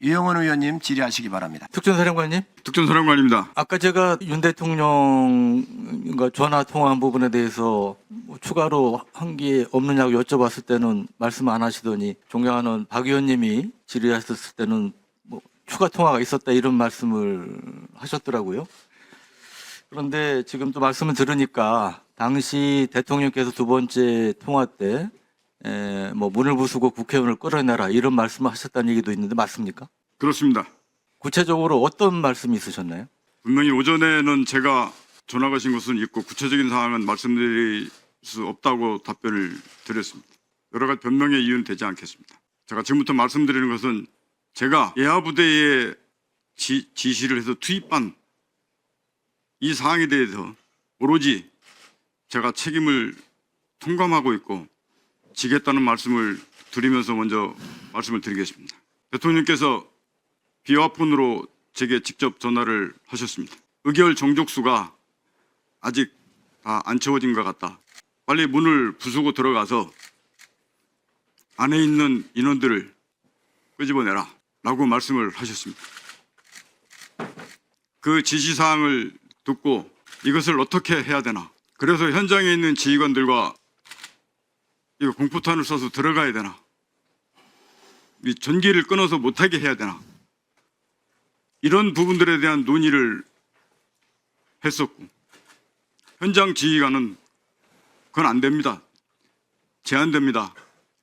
유영원 의원님 질의하시기 바랍니다. 특전사령관님, 특전사령관입니다. 아까 제가 윤 대통령과 전화 통화한 부분에 대해서 뭐 추가로 한 게 없느냐고 여쭤봤을 때는 말씀 안 하시더니 존경하는 박 의원님이 질의하셨을 때는 뭐 추가 통화가 있었다 이런 말씀을 하셨더라고요. 그런데 지금 또 말씀을 들으니까 당시 대통령께서 두 번째 통화 때 뭐 문을 부수고 국회의원을 끌어내라 이런 말씀을 하셨다는 얘기도 있는데 맞습니까? 그렇습니다. 구체적으로 어떤 말씀이 있으셨나요? 분명히 오전에는 제가 전화 가신 것은 있고 구체적인 사항은 말씀드릴 수 없다고 답변을 드렸습니다. 여러 가지 변명의 이유는 되지 않겠습니다. 제가 지금부터 말씀드리는 것은 제가 예하부대에 지시를 해서 투입한 이 사항에 대해서 오로지 제가 책임을 통감하고 있고 지겠다는 말씀을 드리면서 먼저 말씀을 드리겠습니다. 대통령께서 비화폰으로 제게 직접 전화를 하셨습니다. 의결 정족수가 아직 다 안 채워진 것 같다. 빨리 문을 부수고 들어가서 안에 있는 인원들을 끄집어내라 라고 말씀을 하셨습니다. 그 지시사항을 듣고 이것을 어떻게 해야 되나, 그래서 현장에 있는 지휘관들과 이거 공포탄을 쏴서 들어가야 되나, 이 전기를 끊어서 못하게 해야 되나, 이런 부분들에 대한 논의를 했었고, 현장 지휘관은 그건 안 됩니다, 제한됩니다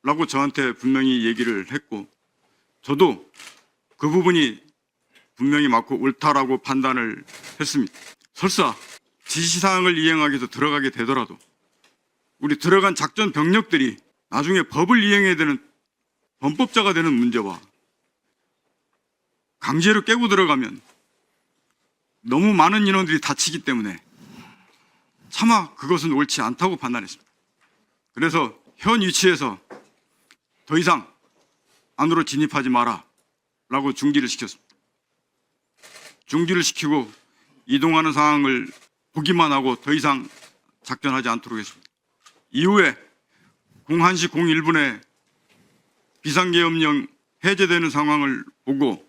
라고 저한테 분명히 얘기를 했고, 저도 그 부분이 분명히 맞고 옳다라고 판단을 했습니다. 설사 지시사항을 이행하기 위해서 들어가게 되더라도 우리 들어간 작전 병력들이 나중에 법을 이행해야 되는 범법자가 되는 문제와 강제로 깨고 들어가면 너무 많은 인원들이 다치기 때문에 차마 그것은 옳지 않다고 판단했습니다. 그래서 현 위치에서 더 이상 안으로 진입하지 마라 라고 중지를 시켰습니다. 중지를 시키고 이동하는 상황을 보기만 하고 더 이상 작전하지 않도록 했습니다. 이후에 01시 01분에 비상계엄령 해제되는 상황을 보고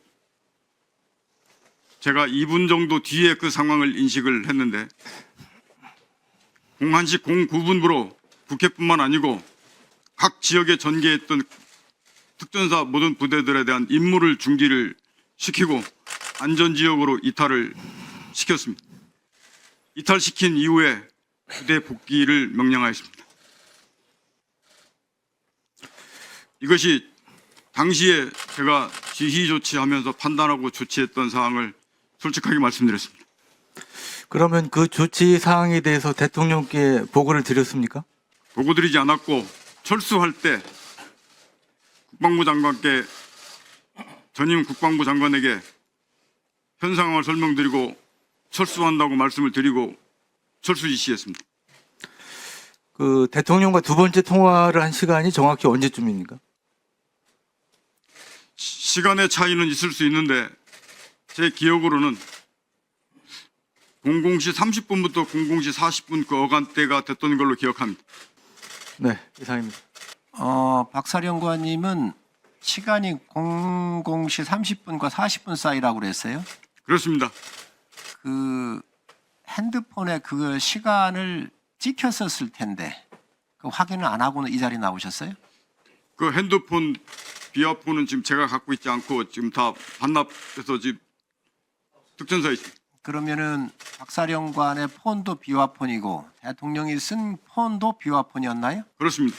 제가 2분 정도 뒤에 그 상황을 인식을 했는데 01시 09분부로 국회뿐만 아니고 각 지역에 전개했던 특전사 모든 부대들에 대한 임무를 중지를 시키고 안전지역으로 이탈을 시켰습니다. 이탈시킨 이후에 부대 복귀를 명령하였습니다. 이것이 당시에 제가 지휘 조치하면서 판단하고 조치했던 사항을 솔직하게 말씀드렸습니다. 그러면 그 조치 사항에 대해서 대통령께 보고를 드렸습니까? 보고드리지 않았고 철수할 때 국방부 장관께 전임 국방부 장관에게 현 상황을 설명드리고 철수한다고 말씀을 드리고 철수 지시했습니다. 그 대통령과 두 번째 통화를 한 시간이 정확히 언제쯤입니까? 시간의 차이는 있을 수 있는데 제 기억으로는 00시 30분부터 00시 40분 그 어간대가 됐던 걸로 기억합니다. 네, 이상입니다. 박 사령관님은 시간이 00시 30분과 40분 사이라고 그랬어요. 그렇습니다. 그 핸드폰에 그 시간을 찍혔었을 텐데 그 확인을 안 하고는 이 자리에 나오셨어요? 그 핸드폰 비화폰은 지금 제가 갖고 있지 않고 지금 다 반납해서 지금 특전사에 있습니다. 그러면은 박 사령관의 폰도 비화폰이고 대통령이 쓴 폰도 비화폰이었나요? 그렇습니다.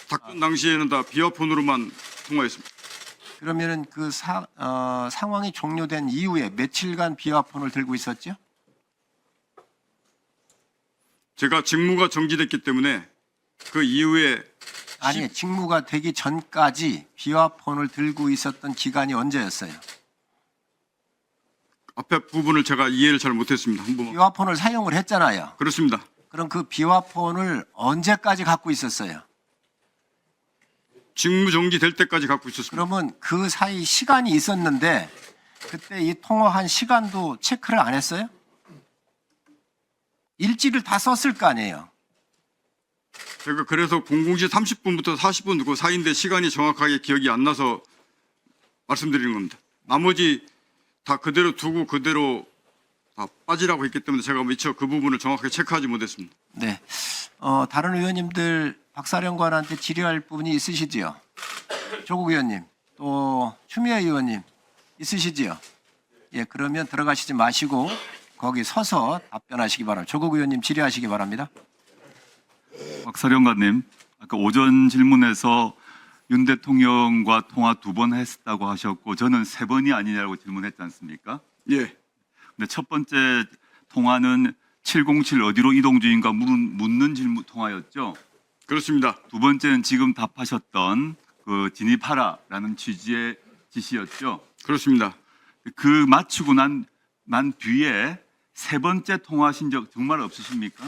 작전 당시에는 다 비화폰으로만 통화했습니다. 그러면은 그 상황이 종료된 이후에 며칠간 비화폰을 들고 있었죠? 제가 직무가 정지됐기 때문에 그 이후에 아니, 직무가 되기 전까지 비화폰을 들고 있었던 기간이 언제였어요? 앞에 부분을 제가 이해를 잘 못했습니다. 한 번만. 비화폰을 사용을 했잖아요. 그렇습니다. 그럼 그 비화폰을 언제까지 갖고 있었어요? 직무 정지될 때까지 갖고 있었습니다. 그러면 그 사이 시간이 있었는데 그때 이 통화한 시간도 체크를 안 했어요? 일지를 다 썼을 거 아니에요. 제가 그래서 00시 30분부터 40분 그 사이인데 시간이 정확하게 기억이 안 나서 말씀드리는 겁니다. 나머지 다 그대로 두고 그대로 다 빠지라고 했기 때문에 제가 미처 그 부분을 정확하게 체크하지 못했습니다. 네. 다른 의원님들 박사령관한테 질의할 부분이 있으시지요? 조국 의원님, 또 추미애 의원님 있으시지요? 예, 그러면 들어가시지 마시고 거기 서서 답변하시기 바랍니다. 조국 의원님 질의하시기 바랍니다. 박사령관님, 아까 오전 질문에서 윤 대통령과 통화 2번 했다고 하셨고 저는 3번이 아니냐고 질문했지 않습니까? 예, 근데 첫 번째 통화는 707 어디로 이동 중인가 묻는 질문 통화였죠. 그렇습니다. 두 번째는 지금 답하셨던 그 진입하라라는 취지의 지시였죠. 그렇습니다. 그 마치고 난 뒤에 세 번째 통화하신 적 정말 없으십니까?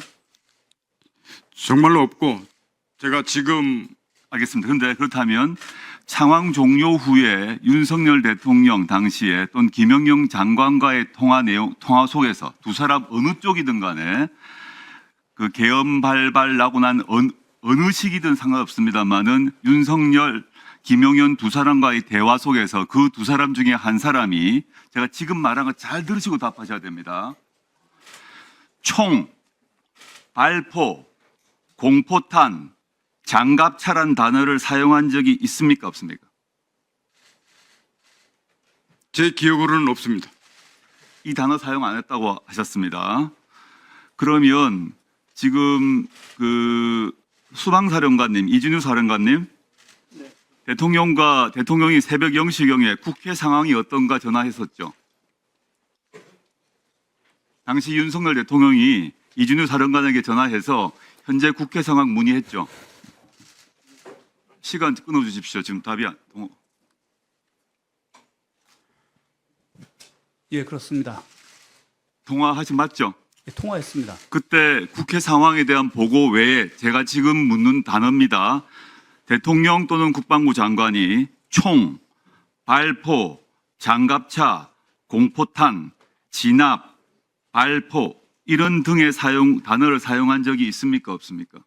정말로 없고 제가 지금 알겠습니다. 그런데 그렇다면 상황 종료 후에 윤석열 대통령 당시에 또는 김영영 장관과의 통화 속에서 두 사람 어느 쪽이든 간에 그 계엄 발발나고 난 어느 시기든 상관없습니다만은 윤석열, 김용현 두 사람과의 대화 속에서 그 두 사람 중에 한 사람이 제가 지금 말한 거 잘 들으시고 답하셔야 됩니다. 총, 발포, 공포탄, 장갑차란 단어를 사용한 적이 있습니까? 없습니까? 제 기억으로는 없습니다. 이 단어 사용 안 했다고 하셨습니다. 그러면 지금 그 수방사령관님, 이준유 사령관님, 대통령이 새벽 0시경에 국회 상황이 어떤가 전화했었죠. 당시 윤석열 대통령이 이준유 사령관에게 전화해서 현재 국회 상황 문의했죠. 시간 끊어주십시오. 지금 답이 안. 예, 그렇습니다. 통화하신 맞죠? 예, 통화했습니다. 그때 국회 상황에 대한 보고 외에 제가 지금 묻는 단어입니다. 대통령 또는 국방부 장관이 총, 발포, 장갑차, 공포탄, 진압, 발포 이런 등의 단어를 사용한 적이 있습니까? 없습니까?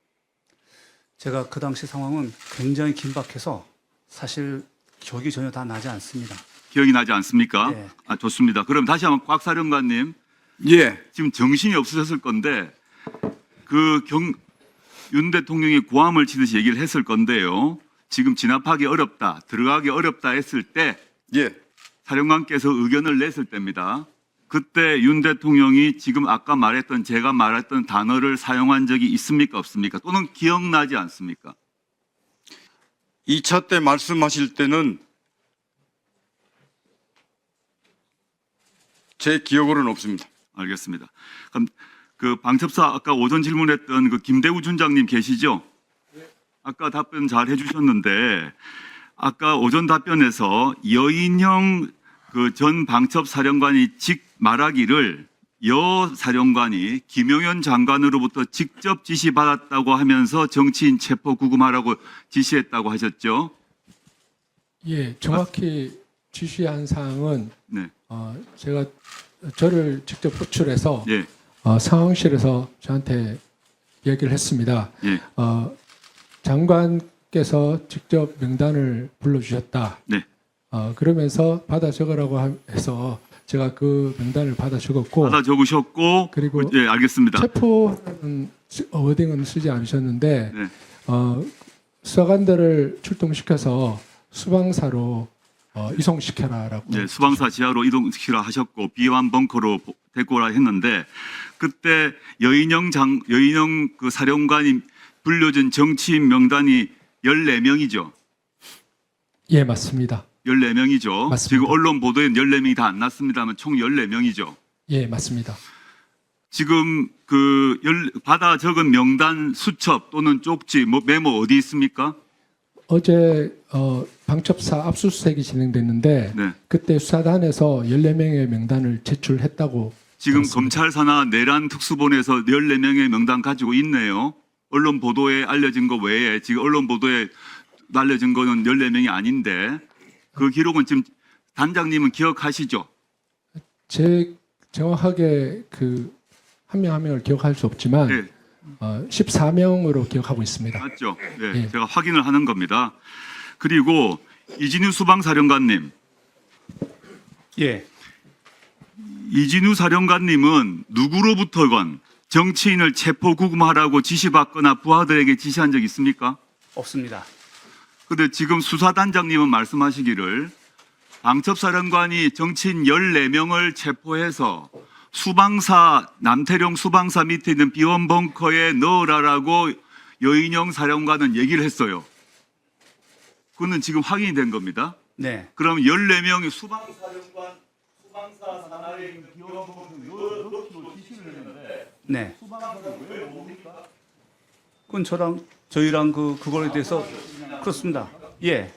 제가 그 당시 상황은 굉장히 긴박해서 사실 기억이 전혀 다 나지 않습니다. 기억이 나지 않습니까? 네. 아, 좋습니다. 그럼 다시 한번 곽 사령관님, 예, 지금 정신이 없으셨을 건데 윤 대통령이 고함을 치듯이 얘기를 했을 건데요. 지금 진압하기 어렵다, 들어가기 어렵다 했을 때 예, 사령관께서 의견을 냈을 때입니다. 그때 윤 대통령이 지금 아까 말했던 제가 말했던 단어를 사용한 적이 있습니까? 없습니까? 또는 기억나지 않습니까? 2차 때 말씀하실 때는 제 기억으로는 없습니다. 알겠습니다. 그럼 그 방첩사 아까 오전 질문했던 그 김대우 준장님 계시죠? 아까 답변 잘 해주셨는데 아까 오전 답변에서 여인형 그 전 방첩사령관이 말하기를 여 사령관이 김용현 장관으로부터 직접 지시받았다고 하면서 정치인 체포 구금하라고 지시했다고 하셨죠? 예, 정확히 지시한 사항은 네. 제가 저를 직접 호출해서 예. 상황실에서 저한테 얘기를 했습니다. 예. 장관께서 직접 명단을 불러주셨다. 네. 그러면서 받아 적으라고 해서 제가 그 명단을 받아 적었고 받아 적으셨고 그리고 예, 알겠습니다. 체포는 워딩은 쓰지 않으셨는데 네. 수사관들을 출동시켜서 수방사로 이송시켜라라고. 네, 수방사 지하로 이동시키라 하셨고 비완 벙커로 데리고 오라 했는데 그때 여인영 그 사령관이 불려준 정치인 명단이 14명이죠. 예, 맞습니다. 14명이죠. 맞습니다. 지금 언론 보도에 14명이 다 안 났습니다만 총 14명이죠. 예, 맞습니다. 지금 받아 적은 명단 수첩 또는 쪽지 메모 어디 있습니까? 어제 방첩사 압수수색이 진행됐는데 네. 그때 수사단에서 14명의 명단을 제출했다고 지금 그렇습니다. 검찰 산하 내란 특수본에서 14명의 명단 가지고 있네요. 언론 보도에 알려진 거 외에 지금 언론 보도에 알려진 거는 14명이 아닌데 그 기록은 지금 단장님은 기억하시죠? 제 정확하게 그 한 명 한 명을 기억할 수 없지만 네, 14명으로 기억하고 있습니다. 맞죠? 네, 예. 제가 확인을 하는 겁니다. 그리고 이진유 수방사령관님, 예, 이진우 사령관님은 누구로부터건 정치인을 체포 구금하라고 지시받거나 부하들에게 지시한 적 있습니까? 없습니다. 근데 지금 수사단장님은 말씀하시기를 방첩사령관이 정치인 14명을 체포해서 남태룡 수방사 밑에 있는 비원 벙커에 넣으라라고 여인영 사령관은 얘기를 했어요. 그거는 지금 확인이 된 겁니다. 네, 그럼 14명이 수방사 산하에 있는 비원 벙커에 넣기로 지시를 했는데 네. 그건 저희랑 그거에 대해서 그렇습니다. 예.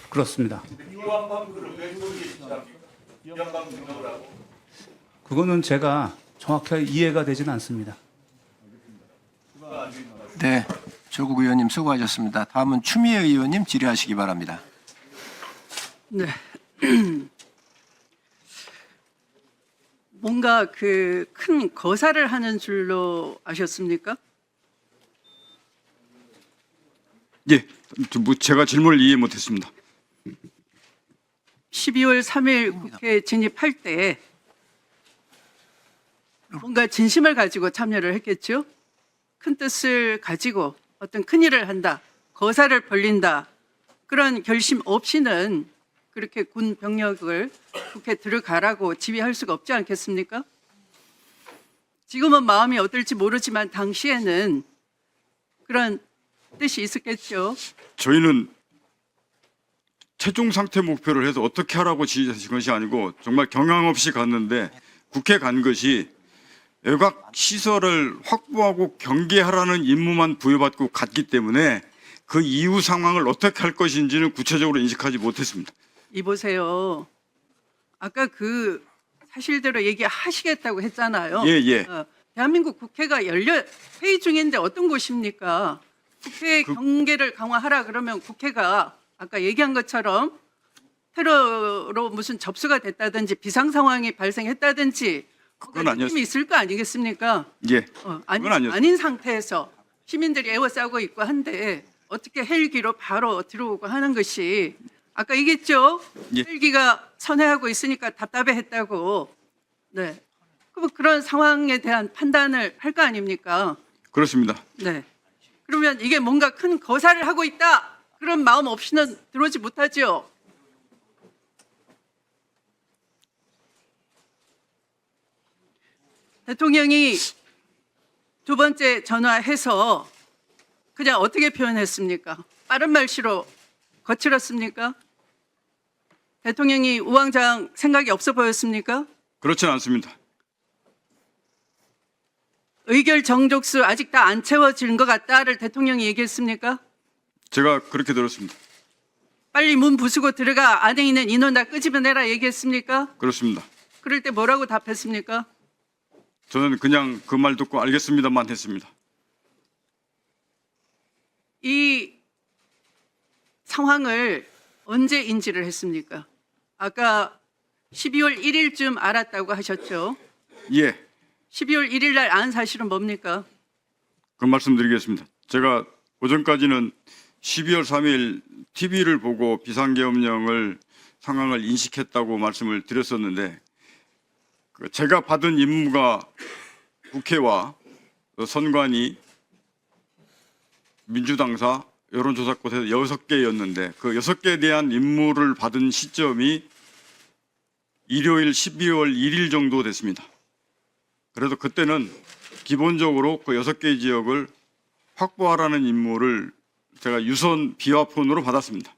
그렇습니다. 그거는 제가 정확하게 이해가 되지는 않습니다. 네, 조국 의원님 수고하셨습니다. 다음은 추미애 의원님 질의하시기 바랍니다. 네. 뭔가 그 큰 거사를 하는 줄로 아셨습니까? 예, 제가 질문을 이해 못했습니다. 12월 3일 국회 진입할 때 뭔가 진심을 가지고 참여를 했겠죠? 큰 뜻을 가지고 어떤 큰 일을 한다, 거사를 벌린다, 그런 결심 없이는 그렇게 군 병력을 국회 들어가라고 지휘할 수가 없지 않겠습니까? 지금은 마음이 어떨지 모르지만 당시에는 그런 뜻이 있었겠죠. 저희는 최종 상태 목표를 해서 어떻게 하라고 지시하신 것이 아니고 정말 경황 없이 갔는데 국회 간 것이 외곽 시설을 확보하고 경계하라는 임무만 부여받고 갔기 때문에 그 이후 상황을 어떻게 할 것인지는 구체적으로 인식하지 못했습니다. 이보세요. 아까 그 사실대로 얘기하시겠다고 했잖아요. 예, 예. 대한민국 국회가 회의 중인데 어떤 곳입니까? 국회 경계를 강화하라 그러면 국회가 아까 얘기한 것처럼 테러로 무슨 접수가 됐다든지 비상 상황이 발생했다든지 그건 아니었습니다. 느낌이 있을 거 아니겠습니까? 예, 그건 아니었습니다. 아닌 상태에서 시민들이 애워싸고 있고 한데 어떻게 헬기로 바로 들어오고 하는 것이 아까 얘기했죠? 예. 헬기가 선회하고 있으니까 답답해했다고. 네. 그럼 그런 상황에 대한 판단을 할 거 아닙니까? 그렇습니다. 네. 그러면 이게 뭔가 큰 거사를 하고 있다. 그런 마음 없이는 들어오지 못하죠. 대통령이 두 번째 전화해서 그냥 어떻게 표현했습니까? 빠른 말씨로 거칠었습니까? 대통령이 우왕좌왕 생각이 없어 보였습니까? 그렇지는 않습니다. 의결 정족수 아직 다 안 채워진 것 같다를 대통령이 얘기했습니까? 제가 그렇게 들었습니다. 빨리 문 부수고 들어가 안에 있는 인원 다 끄집어내라 얘기했습니까? 그렇습니다. 그럴 때 뭐라고 답했습니까? 저는 그냥 그 말 듣고 알겠습니다만 했습니다. 이 상황을 언제 인지를 했습니까? 아까 12월 1일쯤 알았다고 하셨죠? 예, 12월 1일 날 안 사실은 뭡니까? 그 말씀드리겠습니다. 제가 오전까지는 12월 3일 TV를 보고 비상계엄령을 상황을 인식했다고 말씀을 드렸었는데 제가 받은 임무가 국회와 선관위, 민주당사, 여론조사꽃에서 6개였는데 그 6개에 대한 임무를 받은 시점이 일요일 12월 1일 정도 됐습니다. 그래서 그때는 기본적으로 그 6개 지역을 확보하라는 임무를 제가 유선 비화폰으로 받았습니다.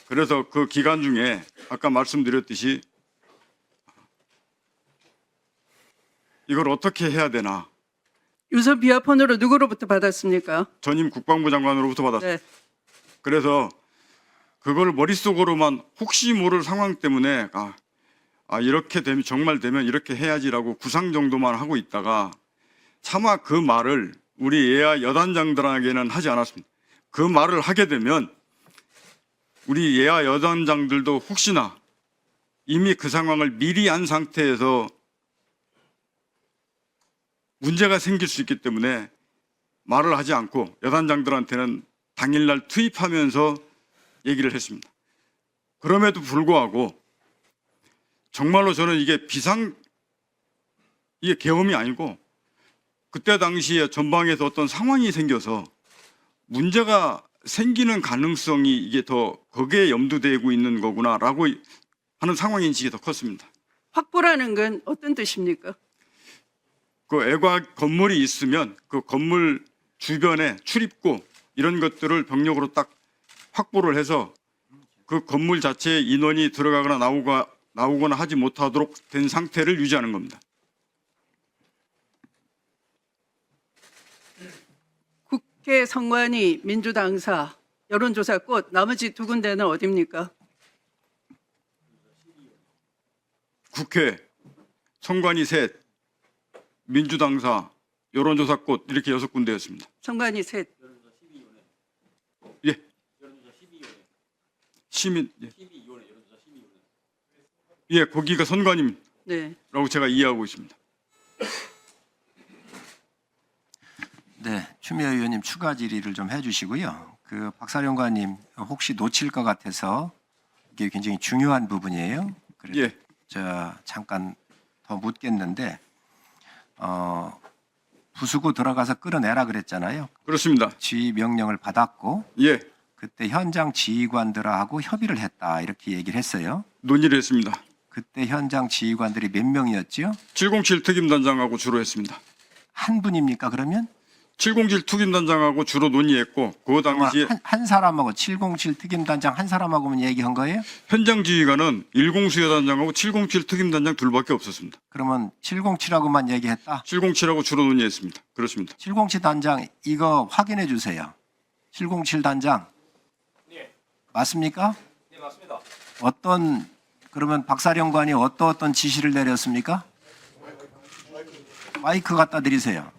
그래서 그 기간 중에 아까 말씀드렸듯이 이걸 어떻게 해야 되나 유선 비화폰으로 누구로부터 받았습니까? 전임 국방부 장관으로부터 받았습니다. 네. 그래서 그걸 머릿속으로만 혹시 모를 상황 때문에 이렇게 되면 정말 되면 이렇게 해야지라고 구상 정도만 하고 있다가 차마 그 말을 우리 예하 여단장들에게는 하지 않았습니다. 그 말을 하게 되면 우리 예하 여단장들도 혹시나 이미 그 상황을 미리 안 상태에서 문제가 생길 수 있기 때문에 말을 하지 않고 여단장들한테는 당일날 투입하면서 얘기를 했습니다. 그럼에도 불구하고 정말로 저는 이게 이게 계엄이 아니고 그때 당시에 전방에서 어떤 상황이 생겨서 문제가 생기는 가능성이 이게 더 거기에 염두되고 있는 거구나라고 하는 상황 인식이 더 컸습니다. 확보라는 건 어떤 뜻입니까? 그 애곽 건물이 있으면 그 건물 주변에 출입구 이런 것들을 병력으로 딱 확보를 해서 그 건물 자체에 인원이 들어가거나 나오거나 하지 못하도록 된 상태를 유지하는 겁니다. 국회 선관위 민주당사 여론조사꽃 나머지 두 군데는 어디입니까? 국회, 선관위 셋, 민주당사, 여론조사꽃 이렇게 6군데였습니다. 선관위 셋. 예. 시민. 예, 거기가 선관위라고 네. 제가 이해하고 있습니다. 네, 추미애 의원님 추가 질의를 좀 해주시고요. 그 박사령관님 혹시 놓칠 것 같아서 이게 굉장히 중요한 부분이에요. 그래서 예. 잠깐 더 묻겠는데 부수고 들어가서 끌어내라 그랬잖아요. 그렇습니다. 지휘 명령을 받았고 예, 그때 현장 지휘관들하고 협의를 했다 이렇게 얘기를 했어요. 논의를 했습니다. 그때 현장 지휘관들이 몇 명이었죠? 707 특임단장하고 주로 했습니다. 한 분입니까 그러면? 707 특임단장하고 주로 논의했고 그 당시에 한 사람하고 707 특임단장 한 사람하고만 얘기한 거예요? 현장 지휘관은 104단장하고 707 특임단장 둘밖에 없었습니다. 그러면 707하고만 얘기했다? 707하고 주로 논의했습니다. 그렇습니다. 707 단장 이거 확인해 주세요. 707 단장. 네. 맞습니까? 네, 맞습니다. 그러면 박사령관이 어떤 지시를 내렸습니까? 마이크 갖다 드리세요.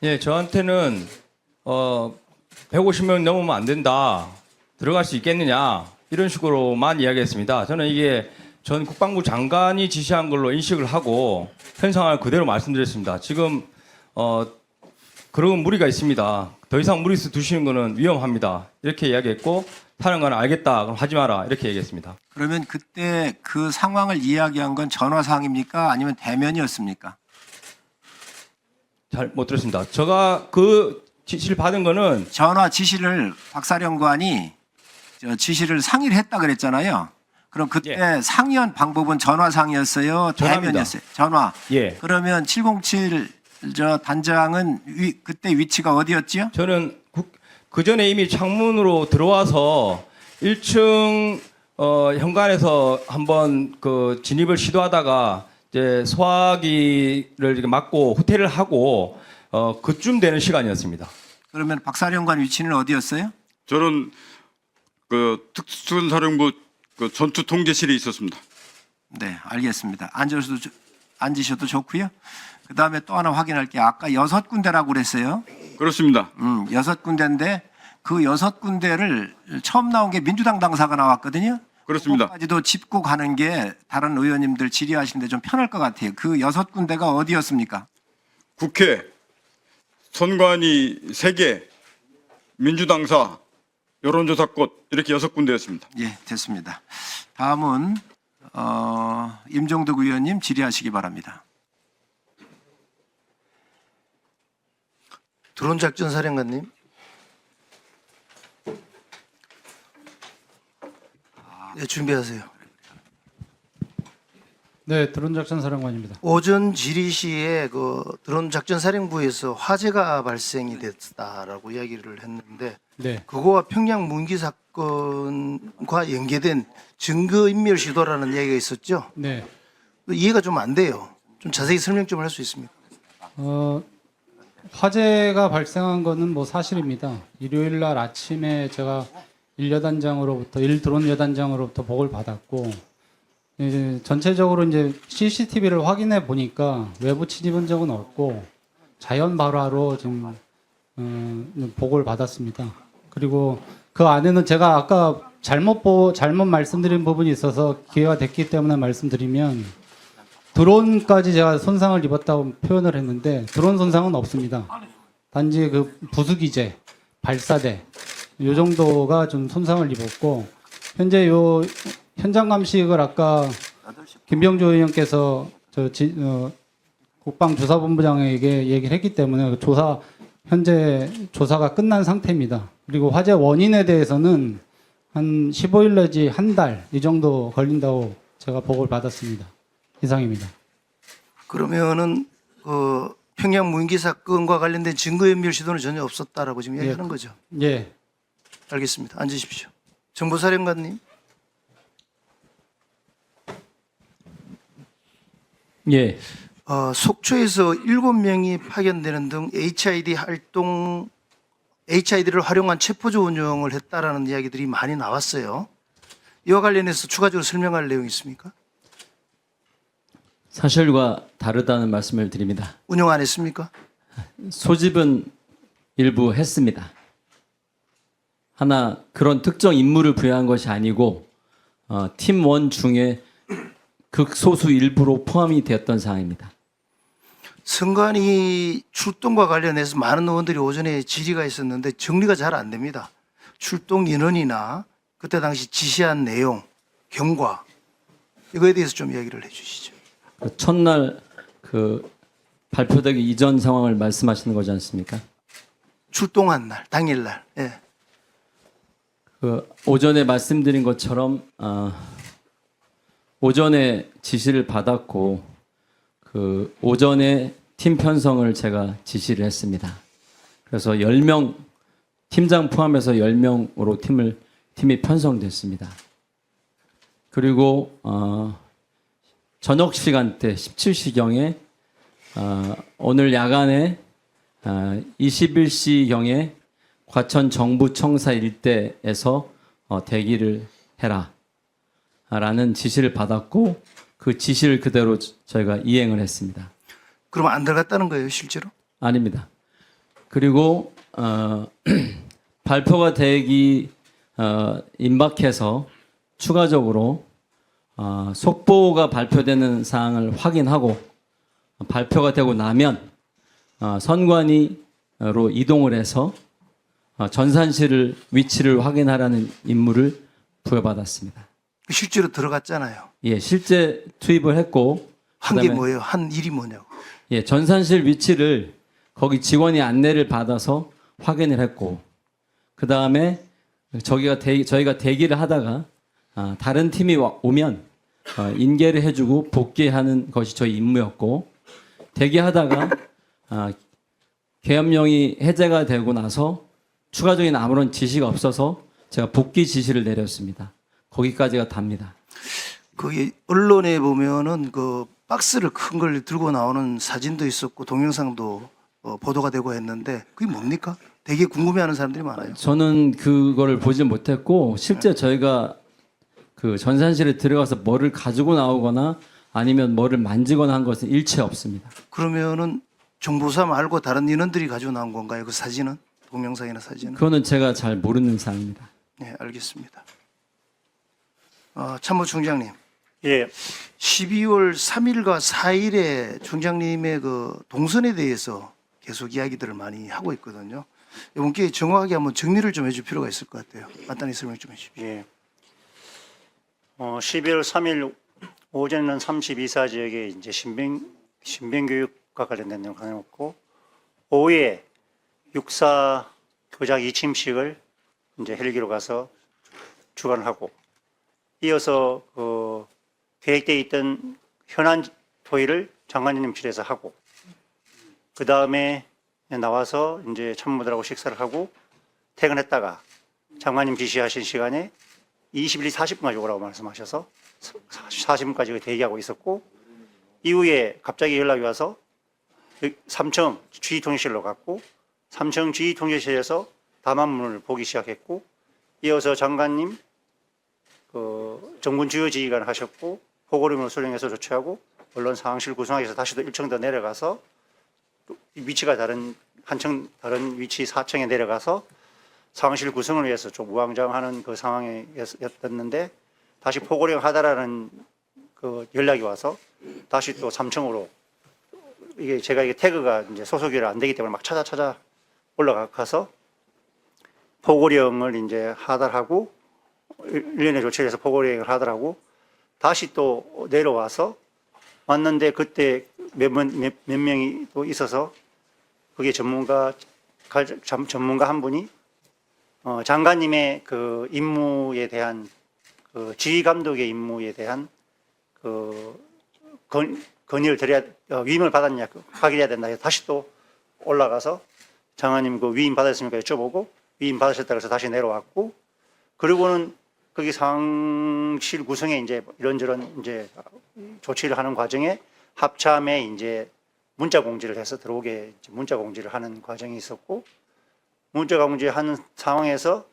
예, 저한테는 150명 넘으면 안 된다. 들어갈 수 있겠느냐. 이런 식으로만 이야기했습니다. 저는 이게 전 국방부 장관이 지시한 걸로 인식을 하고 현 상황을 그대로 말씀드렸습니다. 지금 그런 무리가 있습니다. 더 이상 무리수 두시는 거는 위험합니다. 이렇게 이야기했고 사령관은 알겠다. 그럼 하지 마라. 이렇게 얘기했습니다. 그러면 그때 그 상황을 이야기한 건 전화상입니까? 아니면 대면이었습니까? 잘 못 들었습니다. 제가 그 지시를 받은 거는 전화 지시를 박사령관이 지시를 상의를 했다 그랬잖아요. 그럼 그때 상의한 방법은 전화상이었어요? 전화입니다. 대면이었어요? 전화. 예. 그러면 707 단장은 그때 위치가 어디였지요? 저는 그 전에 이미 창문으로 들어와서 1층 현관에서 한번 그 진입을 시도하다가 이제 소화기를 이렇게 막고 후퇴를 하고 그쯤 되는 시간이었습니다. 그러면 박사령관 위치는 어디였어요? 저는 그 특수사령부 그 전투 통제실에 있었습니다. 네, 알겠습니다. 앉으셔도 좋고요. 그 다음에 또 하나 확인할게요. 아까 6군데라고 그랬어요. 그렇습니다. 6군데인데 그 6군데를 처음 나온 게 민주당 당사가 나왔거든요. 그렇습니다. 그것까지도 짚고 가는 게 다른 의원님들 질의하시는데 좀 편할 것 같아요. 그 6군데가 어디였습니까? 국회, 선관위 3개, 민주당사, 여론조사꽃 이렇게 6군데였습니다. 예, 됐습니다. 다음은 임종덕 의원님 질의하시기 바랍니다. 드론작전 사령관님. 네, 준비하세요. 네, 드론작전 사령관입니다. 오전 질의 시에 그 드론작전 사령부에서 화재가 발생이 됐다라고 이야기를 했는데 네, 그거와 평양 문기 사건과 연계된 증거인멸 시도라는 이야기가 있었죠. 네. 이해가 좀 안 돼요. 좀 자세히 설명 좀 할 수 있습니까? 화재가 발생한 거는 뭐 사실입니다. 일요일 날 아침에 제가 1드론 여단장으로부터 보고를 받았고, 이제 전체적으로 이제 CCTV를 확인해 보니까 외부 침입한 적은 없고 자연 발화로 지금 보고를 받았습니다. 그리고 그 안에는 제가 아까 잘못 말씀드린 부분이 있어서 기회가 됐기 때문에 말씀드리면 드론까지 제가 손상을 입었다고 표현을 했는데 드론 손상은 없습니다. 단지 그 부수기제, 발사대 요 정도가 좀 손상을 입었고 현재 요 현장 감식을 아까 김병조 의원께서 국방조사본부장에게 얘기를 했기 때문에 현재 조사가 끝난 상태입니다. 그리고 화재 원인에 대해서는 한 15일 내지 한 달 이 정도 걸린다고 제가 보고를 받았습니다. 이상입니다. 그러면은 그 평양 무인기 사건과 관련된 증거인멸 시도는 전혀 없었다라고 지금 이야기하는 거죠. 예. 알겠습니다. 앉으십시오. 정보사령관님. 예, 속초에서 7명이 파견되는 등 HID를 활용한 체포조 운영을 했다라는 이야기들이 많이 나왔어요. 이와 관련해서 추가적으로 설명할 내용이 있습니까? 사실과 다르다는 말씀을 드립니다. 운영 안 했습니까? 소집은 일부 했습니다. 하나 그런 특정 임무를 부여한 것이 아니고 팀 1 중에 극소수 일부로 포함이 되었던 사항입니다. 선관위 출동과 관련해서 많은 의원들이 오전에 질의가 있었는데 정리가 잘 안 됩니다. 출동 인원이나 그때 당시 지시한 내용, 경과 이거에 대해서 좀 이야기를 해주시죠. 그 첫날 그 발표되기 이전 상황을 말씀하시는 거지 않습니까? 출동한 날, 당일날. 예. 그 오전에 말씀드린 것처럼 오전에 지시를 받았고 그 오전에 팀 편성을 제가 지시를 했습니다. 그래서 10명 팀장 포함해서 10명으로 팀이 편성됐습니다. 그리고 저녁 시간대 17시경에 오늘 야간에 21시경에 과천 정부청사 일대에서 대기를 해라 라는 지시를 받았고 그 지시를 그대로 저희가 이행을 했습니다. 그럼 안 들어갔다는 거예요, 실제로? 아닙니다. 그리고 발표가 되기 임박해서 추가적으로 속보가 발표되는 사항을 확인하고 발표가 되고 나면 선관위로 이동을 해서 전산실 위치를 확인하라는 임무를 부여받았습니다. 실제로 들어갔잖아요. 예, 실제 투입을 했고 한 게 그다음에 뭐예요? 한 일이 뭐냐고. 예, 전산실 위치를 거기 직원이 안내를 받아서 확인을 했고 그 다음에 저희가 대기를 하다가 다른 팀이 오면 인계를 해주고 복귀하는 것이 저희 임무였고 대기하다가 계엄령이 해제가 되고 나서 추가적인 아무런 지시가 없어서 제가 복귀 지시를 내렸습니다. 거기까지가 답니다. 거기 언론에 보면은 그 박스를 큰 걸 들고 나오는 사진도 있었고 동영상도 보도가 되고 했는데 그게 뭡니까? 되게 궁금해하는 사람들이 많아요. 저는 그거를 보지 못했고 실제 저희가 그 전산실에 들어가서 뭐를 가지고 나오거나 아니면 뭐를 만지거나 한 것은 일체 없습니다. 그러면은 정보사 말고 다른 인원들이 가지고 나온 건가요? 그 사진은? 동영상이나 사진은? 그거는 제가 잘 모르는 사항입니다. 네, 알겠습니다. 참모총장님. 예, 12월 3일과 4일에 총장님의 그 동선에 대해서 계속 이야기들을 많이 하고 있거든요. 이번 기회에 정확하게 한번 정리를 좀 해줄 필요가 있을 것 같아요. 간단히 설명 좀 해주십시오. 예. 12월 3일 오전에는 32사 지역에 이제 신변교육과 관련된 내용 강의했고 오후에 6사 교장 이침식을 이제 헬기로 가서 주관을 하고 이어서 그 계획되어 있던 현안 토의를 장관님실에서 하고 그 다음에 나와서 이제 참모들하고 식사를 하고 퇴근했다가 장관님 지시하신 시간에 21시 40분까지 오라고 말씀하셔서 40분까지 대기하고 있었고 이후에 갑자기 연락이 와서 3층 주의통제실로 갔고 3층 주의통제실에서 담화문을 보기 시작했고 이어서 장관님 그 정군 주요 지휘관을 하셨고 보고림을 수령해서 조치하고 언론 상황실 구성하기 위해서 다시 또 1층 더 내려가서 위치가 다른 한층 다른 위치 4층에 내려가서 상황실 구성을 위해서 좀 우왕좌왕하는 그 상황이었는데 다시 포고령 하다라는 그 연락이 와서 다시 또 3층으로 이게 제가 이게 태그가 이제 소속이라 안 되기 때문에 막 찾아 올라가서 포고령을 이제 하달하고 1년의 조치를 해서 포고령을 하달하고 다시 또 내려와서 왔는데 그때 몇 명이 또 있어서 그게 전문가 한 분이 장관님의 그 임무에 대한 그 지휘 감독의 임무에 대한 그 건의를 드려야 위임을 받았냐 확인해야 된다 해서 다시 또 올라가서 장관님 그 위임 받았습니까 여쭤보고 위임 받으셨다고 해서 다시 내려왔고 그리고는 거기 상실 구성에 이제 이런저런 이제 조치를 하는 과정에 합참에 이제 문자 공지를 해서 들어오게 문자 공지를 하는 과정이 있었고 문자 공지하는 상황에서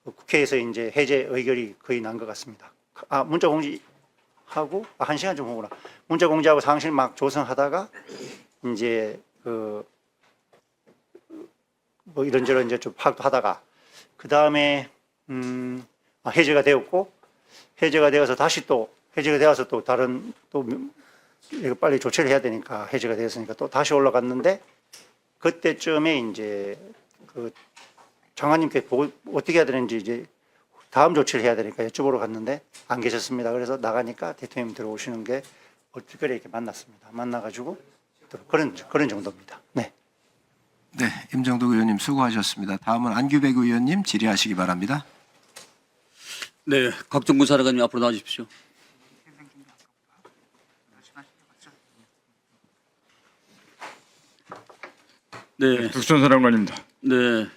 국회에서 이제 해제 의결이 거의 난 것 같습니다. 문자 공지하고 1시간 좀 후구나. 문자 공지하고 상실 막 조성하다가 이제 뭐 이런저런 이제 좀 파악하다가 그 다음에 해제가 되었고 해제가 되어서 다시 또 해제가 되어서 또 다른 또 이거 빨리 조치를 해야 되니까 해제가 되었으니까 또 다시 올라갔는데 그때쯤에 이제 그 장관님께 보고 어떻게 해야 되는지 이제 다음 조치를 해야 되니까 여쭤보러 갔는데 안 계셨습니다. 그래서 나가니까 대통령 들어오시는 게 특별히 이렇게 만났습니다. 만나가지고 그런 정도입니다. 네. 네, 임정덕 의원님 수고하셨습니다. 다음은 안규백 의원님 질의하시기 바랍니다. 네, 곽종근 사령관님 앞으로 나와주십시오. 네, 득선 사령관입니다. 네.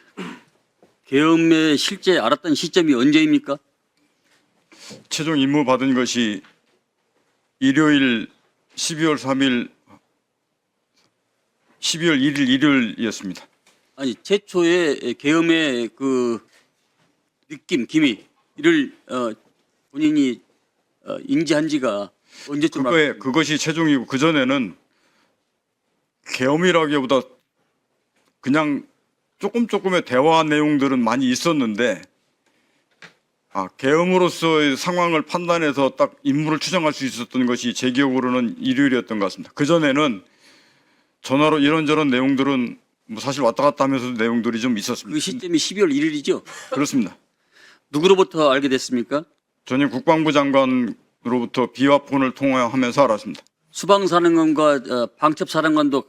계엄의 실제 알았던 시점이 언제입니까? 최종 임무 받은 것이 일요일 12월 3일 12월 1일 일요일이었습니다. 아니, 최초의 계엄의 그 느낌, 기미를 본인이 인지한 지가 언제쯤? 그것이 최종이고 그 전에는 계엄이라기보다 그냥 조금의 대화 내용들은 많이 있었는데 계엄으로서의 상황을 판단해서 딱 임무를 추정할 수 있었던 것이 제 기억으로는 일요일이었던 것 같습니다. 그 전에는 전화로 이런저런 내용들은 뭐 사실 왔다 갔다 하면서도 내용들이 좀 있었습니다. 그 시점이 12월 1일이죠? 그렇습니다. 누구로부터 알게 됐습니까? 전임 국방부 장관으로부터 비화폰을 통화하면서 알았습니다. 수방사령관과 방첩사령관도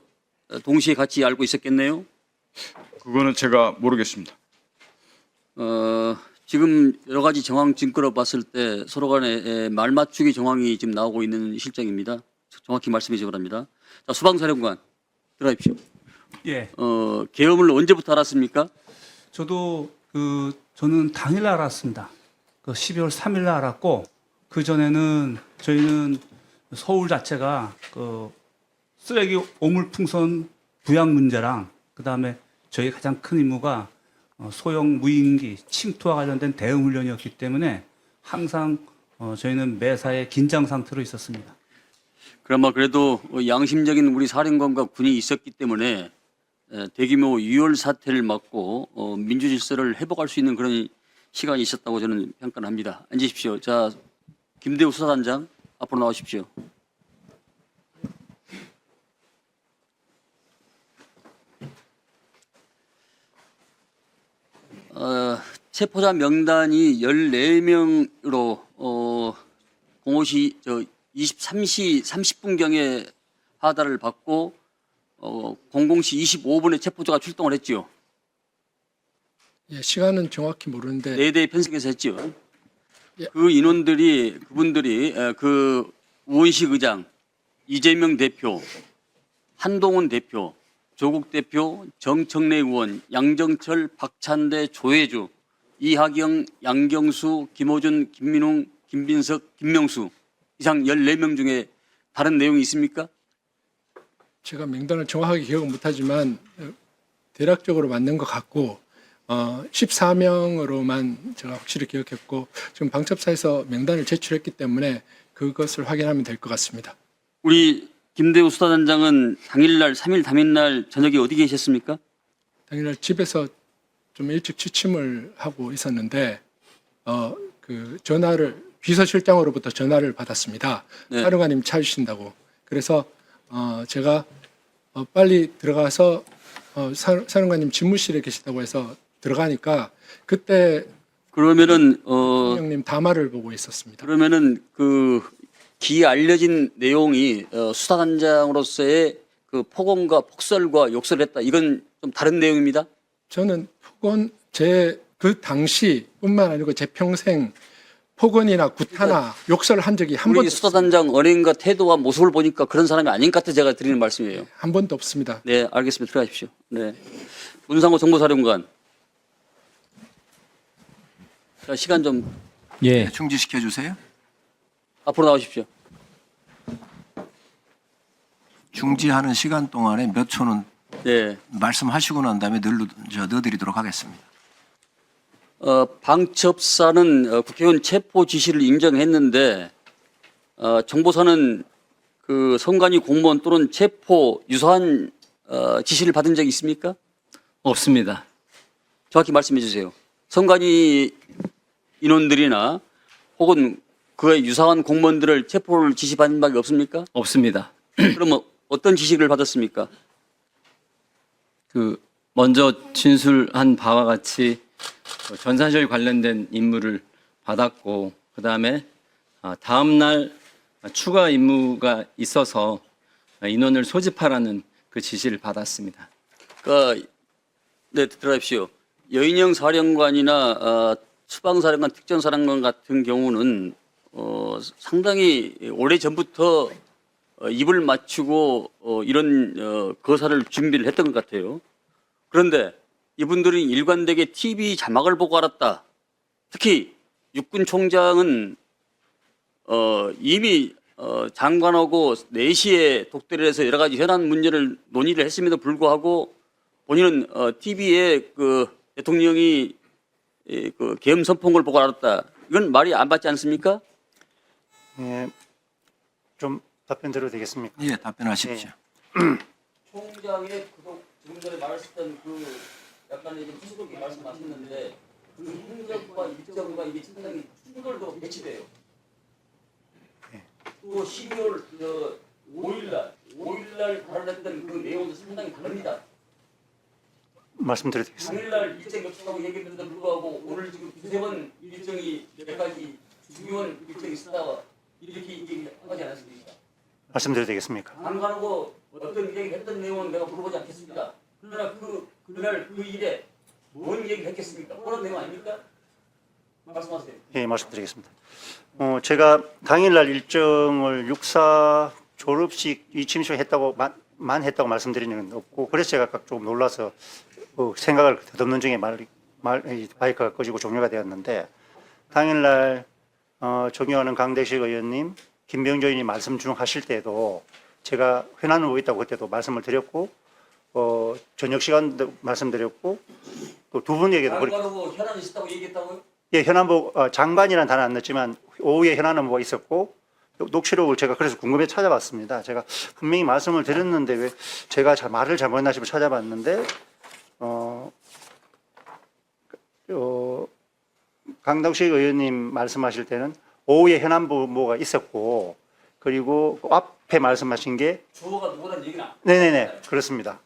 동시에 같이 알고 있었겠네요? 그거는 제가 모르겠습니다. 지금 여러 가지 정황 증거로 봤을 때 서로 간에 말 맞추기 정황이 지금 나오고 있는 실정입니다. 정확히 말씀해 주시기 바랍니다. 자, 수방사령관 들어가십시오. 예. 계엄을 언제부터 알았습니까? 저도 저는 당일 알았습니다. 12월 3일 날 알았고 그 전에는 저희는 서울 자체가 쓰레기 오물풍선 부양 문제랑 그 다음에 저희 가장 큰 임무가 소형 무인기 침투와 관련된 대응 훈련이었기 때문에 항상 저희는 매사에 긴장 상태로 있었습니다. 그나마 그래도 양심적인 우리 사령관과 군이 있었기 때문에 대규모 유혈 사태를 막고 민주 질서를 회복할 수 있는 그런 시간이 있었다고 저는 평가를 합니다. 앉으십시오. 자, 김대우 수사단장 앞으로 나오십시오. 체포자 명단이 14명으로 23시 30분경에 하달을 받고 00시 25분에 체포자가 출동을 했지요. 예, 시간은 정확히 모르는데 4대 편성해서 했지요. 예. 그분들이 그 우원식 의장, 이재명 대표, 한동훈 대표, 조국 대표, 정청래 의원, 양정철, 박찬대, 조혜주, 이하경, 양경수, 김호준, 김민웅, 김빈석, 김명수 이상 14명 중에 다른 내용이 있습니까? 제가 명단을 정확하게 기억은 못하지만 대략적으로 맞는 것 같고 14명으로만 제가 확실히 기억했고 지금 방첩사에서 명단을 제출했기 때문에 그것을 확인하면 될 것 같습니다. 우리 김대우 수사단장은 당일날 3일 당일날 저녁에 어디 계셨습니까? 당일날 집에서 좀 일찍 취침을 하고 있었는데 그 전화를 비서실장으로부터 전화를 받았습니다. 네. 사령관님 찾으신다고. 그래서 제가 빨리 들어가서 사령관님 집무실에 계시다고 해서 들어가니까 그때 그러면은 대통령님 담화를 보고 있었습니다. 그러면은 그 기 알려진 내용이 수사단장으로서의 그 폭언과 폭설과 욕설을 했다. 이건 좀 다른 내용입니다. 저는 폭언 제 그 당시뿐만 아니고 제 평생 폭언이나 구타나 욕설을 한 적이 한 우리 번도 없습니다. 수사단장 언행과 태도와 모습을 보니까 그런 사람이 아닌 것 같아 제가 드리는 말씀이에요. 한 번도 없습니다. 네, 알겠습니다. 들어가십시오. 네, 문상호 정보사령관. 자, 시간 좀 예. 네, 중지시켜 주세요. 앞으로 나오십시오. 중지하는 시간 동안에 몇 초는 네, 말씀하시고 난 다음에 넣어드리도록 하겠습니다. 방첩사는 국회의원 체포 지시를 인정했는데 정보사는 그 선관위 공무원 또는 체포 유사한 지시를 받은 적이 있습니까? 없습니다. 정확히 말씀해 주세요. 선관위 인원들이나 혹은 그에 유사한 공무원들을 체포를 지시받은 바가 없습니까? 없습니다. 그러면 어떤 지시를 받았습니까? 그 먼저 진술한 바와 같이 전산실 관련된 임무를 받았고 그다음에 다음 날 추가 임무가 있어서 인원을 소집하라는 그 지시를 받았습니다. 네, 들어가십시오. 여인영 사령관이나 수방사령관, 특전사령관 같은 경우는 상당히 오래 전부터 입을 맞추고 이런 거사를 준비를 했던 것 같아요. 그런데 이분들이 일관되게 TV 자막을 보고 알았다. 특히 육군 총장은 이미 장관하고 4시에 독대를 해서 여러 가지 현안 문제를 논의를 했음에도 불구하고 본인은 TV에 그 대통령이 그 계엄 선포한 걸 보고 알았다. 이건 말이 안 맞지 않습니까? 예, 좀 답변 드려도 되겠습니까? 예, 답변하십시오. 총장의 지금 전에 말했던 그 약간의 후속적인 말씀하셨는데 그 행정과 일정과 이게 상당히 충돌도 배치돼요. 또 12월 5일날 발언했던 그 내용도 상당히 다릅니다. 말씀드려도 되겠습니다. 당일날 일정 겹친다고 얘기했는데도 불구하고 오늘 지금 두세 번 일정이 몇 가지 중요한 일정이 있었다가 이렇게 얘기하지 않았습니까? 말씀드려도 되겠습니까? 장관하고 어떤 얘기를 했던 내용은 내가 물어보지 않겠습니다. 그러나 그날 그 일에 뭔 얘기를 했겠습니까? 그런 내용 아닙니까? 말씀하세요. 예, 말씀드리겠습니다. 제가 당일날 일정을 육사 졸업식 이침식 했다고만 했다고 말씀드리는 건 없고 그래서 제가 아까 조금 놀라서 생각을 더듬는 중에 마이크가 꺼지고 종료가 되었는데 당일날 존경하는 강대식 의원님, 김병조 의원님 말씀 중 하실 때도 제가 현안 후보 있다고 그때도 말씀을 드렸고 저녁 시간도 말씀드렸고 또 두 분에게도 장관하고 현안이 있었다고 얘기했다고요? 예, 현안부 장관이라는 단어 안 넣었지만 오후에 현안 후보가 있었고 녹취록을 제가 그래서 궁금해 찾아봤습니다. 제가 분명히 말씀을 드렸는데 왜 제가 말을 잘못했나 싶어 찾아봤는데 강덕식 의원님 말씀하실 때는 오후에 현안부 후보가 있었고 그리고 그 앞에 말씀하신 게 주어가 누구란 얘기는 안 네네네 그렇습니다.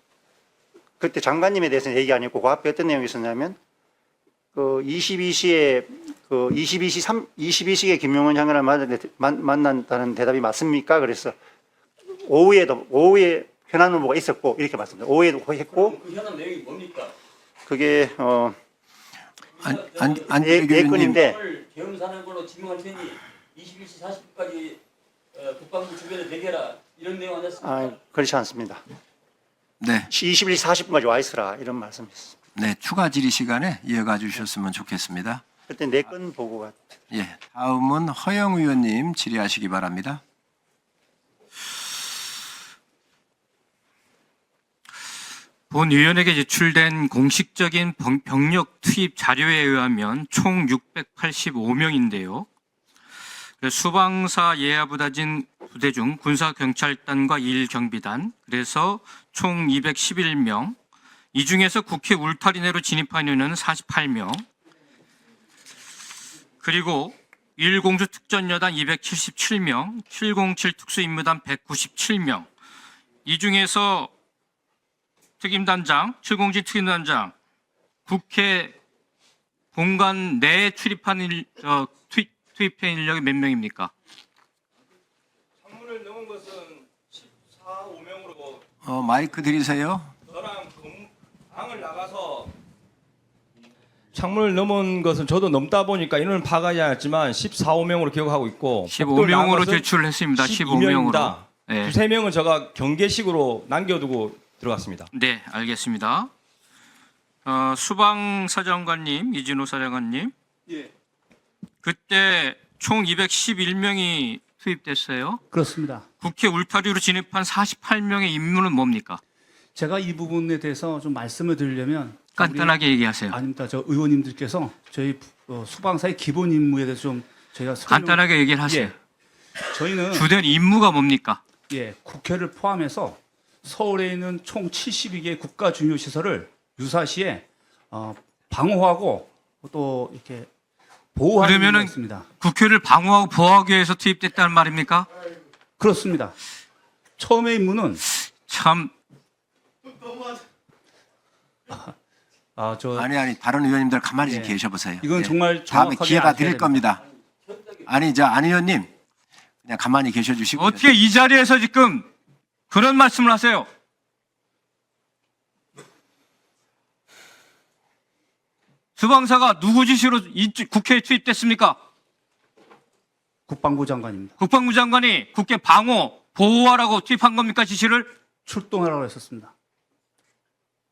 그때 장관님에 대해서는 얘기 아니었고 그 앞에 어떤 내용이 있었냐면 그 22시에 22시에 김용원 장관을 만난다는 대답이 맞습니까? 그래서 오후에 현안 후보가 있었고 이렇게 말씀드립니다. 오후에도 했고 그 현안 내용이 뭡니까? 그게 안기배 교수님, 예건인데 계엄 사는 걸로 지명할 테니 21시 40분까지 국방부 주변에 대기해라 이런 내용 아니었습니까? 그렇지 않습니다. 네, 21시 40분까지 와 있으라 이런 말씀이었습니다. 네, 추가 질의 시간에 이어가 주셨으면 좋겠습니다. 그때 4건 보고가 예, 다음은 허영 의원님 질의하시기 바랍니다. 본 의원에게 제출된 공식적인 병력 투입 자료에 의하면 총 685명인데요. 수방사 예하부다진 부대 중 군사경찰단과 1경비단, 그래서 총 211명, 이 중에서 국회 울타리 내로 진입한 인원은 48명, 그리고 1공주 특전여단 277명, 707 특수임무단 197명. 이 중에서 특임단장, 707 특임단장, 국회 본관 내에 투입한 인력이 몇 명입니까? 창문을 넘은 것은 14, 5명으로 마이크 드리세요. 저랑 방을 나가서 창문을 넘은 것은 저도 넘다 보니까 인원을 파악하지 않았지만 14, 5명으로 기억하고 있고 15명으로 제출을 했습니다. 15명으로. 네. 두세 명은 제가 경계식으로 남겨두고 들어갔습니다. 네, 알겠습니다. 수방사령관님, 이진호 사령관님. 예. 그때 총 211명이 투입됐어요. 그렇습니다. 국회 울타리로 진입한 48명의 임무는 뭡니까? 제가 이 부분에 대해서 좀 말씀을 드리려면 간단하게 얘기하세요. 아닙니다. 저 의원님들께서 저희 수방사의 기본 임무에 대해서 좀 저희가 간단하게 얘기를 하세요. 예. 저희는 주된 임무가 뭡니까? 예, 국회를 포함해서 서울에 있는 총 72개의 국가 중요 시설을 유사시에 방어하고 또 이렇게 보호하는 그러면은 임무가 있습니다. 국회를 방어하고 보호하기 위해서 투입됐다는 말입니까? 그렇습니다. 처음의 임무는 참 아니 다른 의원님들 가만히 좀 예. 계셔보세요. 이건 정말 다음에 정확하게 기회가 아셔야 드릴 됩니다. 겁니다. 아니 안 의원님 그냥 가만히 계셔주시고 어떻게 이 자리에서 지금 그런 말씀을 하세요? 수방사가 누구 지시로 국회에 투입됐습니까? 국방부 장관입니다. 국방부 장관이 국회 방어, 보호하라고 투입한 겁니까 지시를? 출동하라고 했었습니다.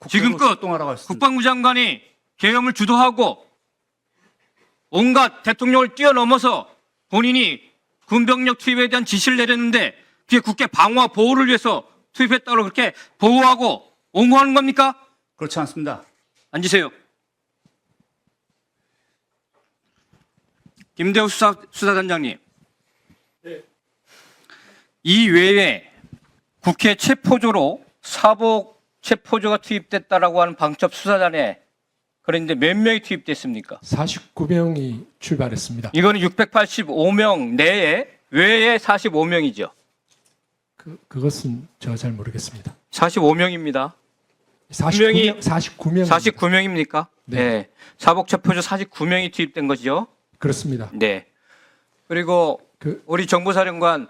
지금껏 출동하라고 했습니다. 국방부 장관이 계엄을 주도하고 온갖 대통령을 뛰어넘어서 본인이 군병력 투입에 대한 지시를 내렸는데 그게 국회 방어와 보호를 위해서 투입했다고 그렇게 보호하고 옹호하는 겁니까? 그렇지 않습니다. 앉으세요. 김대호 수사단장님. 이 외에 국회 체포조로 사복 체포조가 투입됐다라고 하는 방첩 수사단에 그런데 몇 명이 투입됐습니까? 49명이 출발했습니다. 이거는 685명 내에 외에 45명이죠. 그것은 제가 잘 모르겠습니다. 45명입니다. 49명. 49명입니까? 네. 사복 체포조 49명이 투입된 거죠. 그렇습니다. 네. 그리고 우리 정보사령관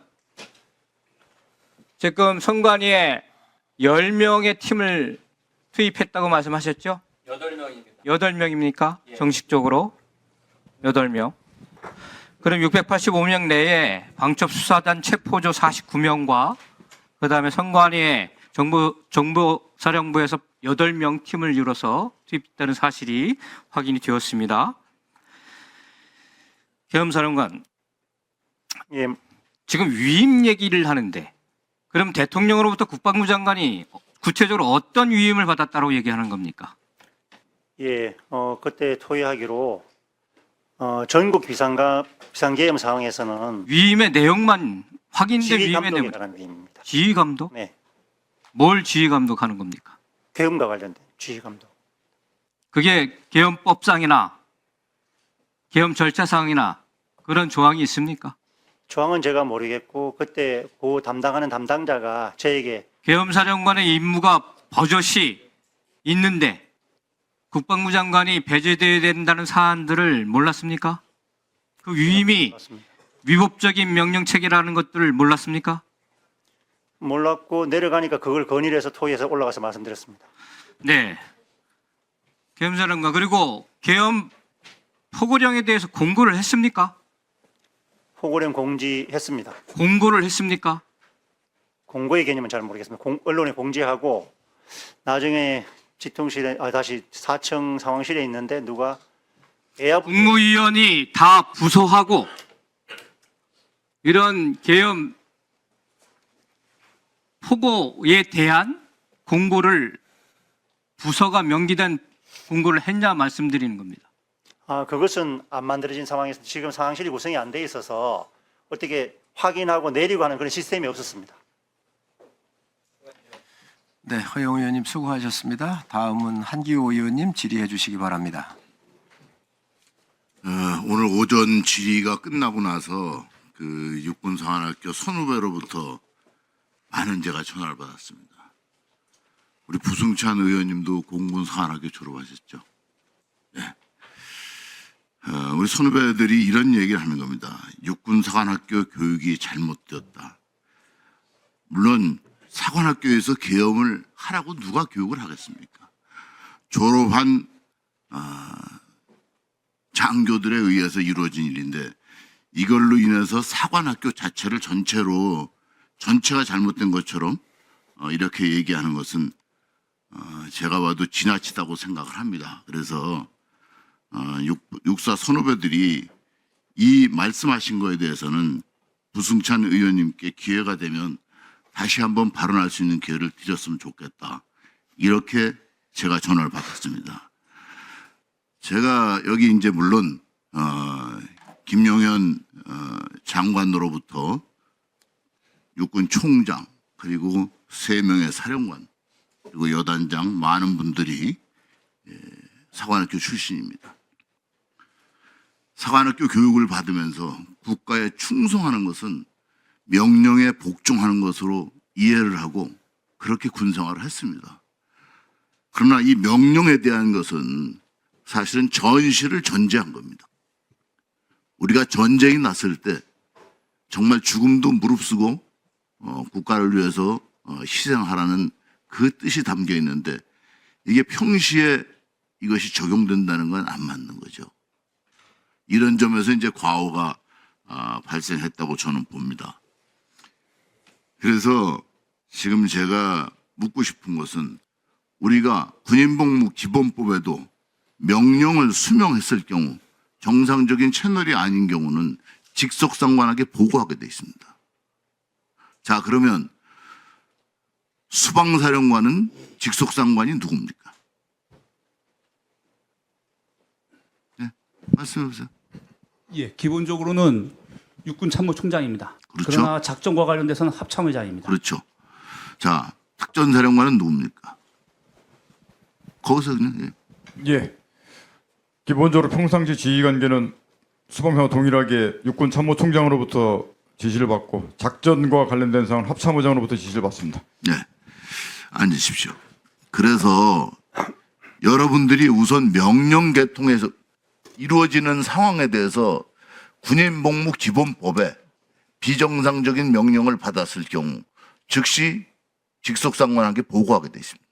지금 선관위에 10명의 팀을 투입했다고 말씀하셨죠? 8명입니다. 8명입니까? 정식적으로 8명. 그럼 685명 내에 방첩수사단 체포조 49명과 그다음에 선관위에 정보사령부에서 8명 팀을 이뤄서 투입했다는 사실이 확인이 되었습니다. 계엄사령관, 예, 지금 위임 얘기를 하는데 그럼 대통령으로부터 국방부 장관이 구체적으로 어떤 위임을 받았다고 얘기하는 겁니까? 예, 그때 토의하기로 전국 비상계엄 상황에서는 위임의 내용만 확인된 지휘 위임의 감독에 내용. 관한 위임입니다. 지휘 감독? 네, 뭘 지휘 감독하는 겁니까? 계엄과 관련된 지휘 감독. 그게 계엄법상이나 계엄 절차상이나 그런 조항이 있습니까? 조항은 제가 모르겠고 그때 그 담당하는 담당자가 저에게 계엄사령관의 임무가 버젓이 있는데 국방부 장관이 배제돼야 된다는 사안들을 몰랐습니까? 그 위임이 맞습니다. 위법적인 명령체계라는 것들을 몰랐습니까? 몰랐고 내려가니까 그걸 건의를 해서 토의해서 올라가서 말씀드렸습니다. 네. 계엄사령관 그리고 계엄 포고령에 대해서 공고를 했습니까? 포고령 공지했습니다. 공고를 했습니까? 공고의 개념은 잘 모르겠습니다. 언론에 공지하고 나중에 집통실에 다시 4층 상황실에 있는데 누가 국무위원이 다 부서하고 이런 계엄 포고에 대한 공고를 부서가 명기된 공고를 했냐 말씀드리는 겁니다. 그것은 안 만들어진 상황에서 지금 상황실이 구성이 안 돼 있어서 어떻게 확인하고 내리고 하는 그런 시스템이 없었습니다. 네, 허영 의원님 수고하셨습니다. 다음은 한기호 의원님 질의해 주시기 바랍니다. 오늘 오전 질의가 끝나고 나서 그 육군사관학교 선후배로부터 많은 제가 전화를 받았습니다. 우리 부승찬 의원님도 공군사관학교 졸업하셨죠? 네. 우리 선후배들이 이런 얘기를 하는 겁니다. 육군사관학교 교육이 잘못되었다. 물론 사관학교에서 계엄을 하라고 누가 교육을 하겠습니까? 졸업한 장교들에 의해서 이루어진 일인데 이걸로 인해서 사관학교 자체를 전체가 잘못된 것처럼 이렇게 얘기하는 것은 제가 봐도 지나치다고 생각을 합니다. 그래서 육사 선후배들이 이 말씀하신 거에 대해서는 부승찬 의원님께 기회가 되면 다시 한번 발언할 수 있는 기회를 드렸으면 좋겠다. 이렇게 제가 전화를 받았습니다. 제가 여기 이제 물론 김용현 장관으로부터 육군 총장 그리고 3명의 사령관 그리고 여단장 많은 분들이 사관학교 출신입니다. 사관학교 교육을 받으면서 국가에 충성하는 것은 명령에 복종하는 것으로 이해를 하고 그렇게 군생활을 했습니다. 그러나 이 명령에 대한 것은 사실은 전시를 전제한 겁니다. 우리가 전쟁이 났을 때 정말 죽음도 무릅쓰고 국가를 위해서 희생하라는 그 뜻이 담겨 있는데 이게 평시에 이것이 적용된다는 건 안 맞는 거죠. 이런 점에서 이제 과오가 발생했다고 저는 봅니다. 그래서 지금 제가 묻고 싶은 것은 우리가 군인복무 기본법에도 명령을 수명했을 경우 정상적인 채널이 아닌 경우는 직속상관에게 보고하게 돼 있습니다. 자, 그러면 수방사령관은 직속상관이 누굽니까? 네, 말씀해 보세요. 예, 기본적으로는 육군참모총장입니다. 그렇죠. 그러나 작전과 관련돼서는 합참의장입니다. 그렇죠. 자, 특전사령관은 누굽니까? 거기서 그냥 예. 기본적으로 평상시 지휘관계는 수방사와 동일하게 육군 참모총장으로부터 지시를 받고 작전과 관련된 사항은 합참의장으로부터 지시를 받습니다. 네, 앉으십시오. 그래서 여러분들이 우선 명령 계통에서 이루어지는 상황에 대해서 군인복무 기본법에 비정상적인 명령을 받았을 경우 즉시 직속상관에게 보고하게 되어 있습니다.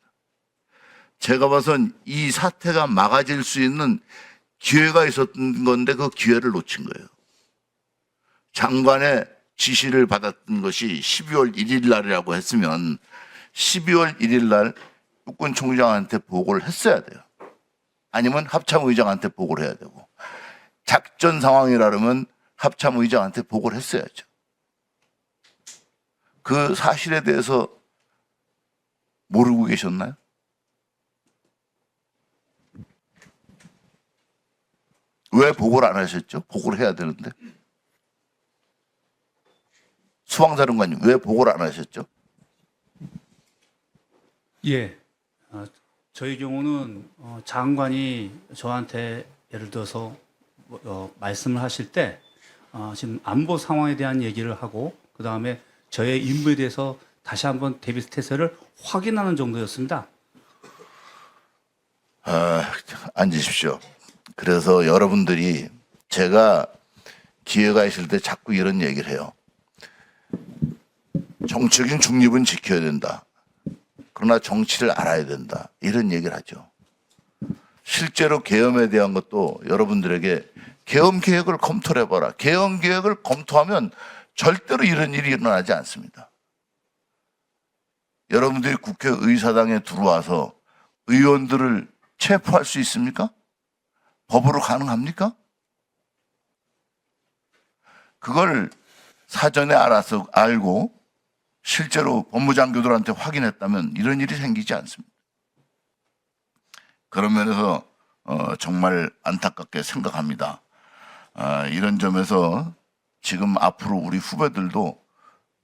제가 봐선 이 사태가 막아질 수 있는 기회가 있었던 건데 그 기회를 놓친 거예요. 장관의 지시를 받았던 것이 12월 1일 날이라고 했으면 12월 1일 날 육군 총장한테 보고를 했어야 돼요. 아니면 합참의장한테 보고를 해야 되고 작전 상황이라면 합참의장한테 보고를 했어야죠. 그 사실에 대해서 모르고 계셨나요? 왜 보고를 안 하셨죠? 보고를 해야 되는데. 수방사령관님 왜 보고를 안 하셨죠? 예, 저희 경우는 장관이 저한테 예를 들어서 말씀을 하실 때 지금 안보 상황에 대한 얘기를 하고 그 다음에 저의 임무에 대해서 다시 한번 대비 태세를 확인하는 정도였습니다. 앉으십시오. 그래서 여러분들이 제가 기회가 있을 때 자꾸 이런 얘기를 해요. 정치적인 중립은 지켜야 된다. 그러나 정치를 알아야 된다. 이런 얘기를 하죠. 실제로 계엄에 대한 것도 여러분들에게 계엄 계획을 검토를 해봐라. 계엄 계획을 검토하면 절대로 이런 일이 일어나지 않습니다. 여러분들이 국회의사당에 들어와서 의원들을 체포할 수 있습니까? 법으로 가능합니까? 그걸 사전에 알고 실제로 법무장교들한테 확인했다면 이런 일이 생기지 않습니다. 그런 면에서 정말 안타깝게 생각합니다. 이런 점에서 지금 앞으로 우리 후배들도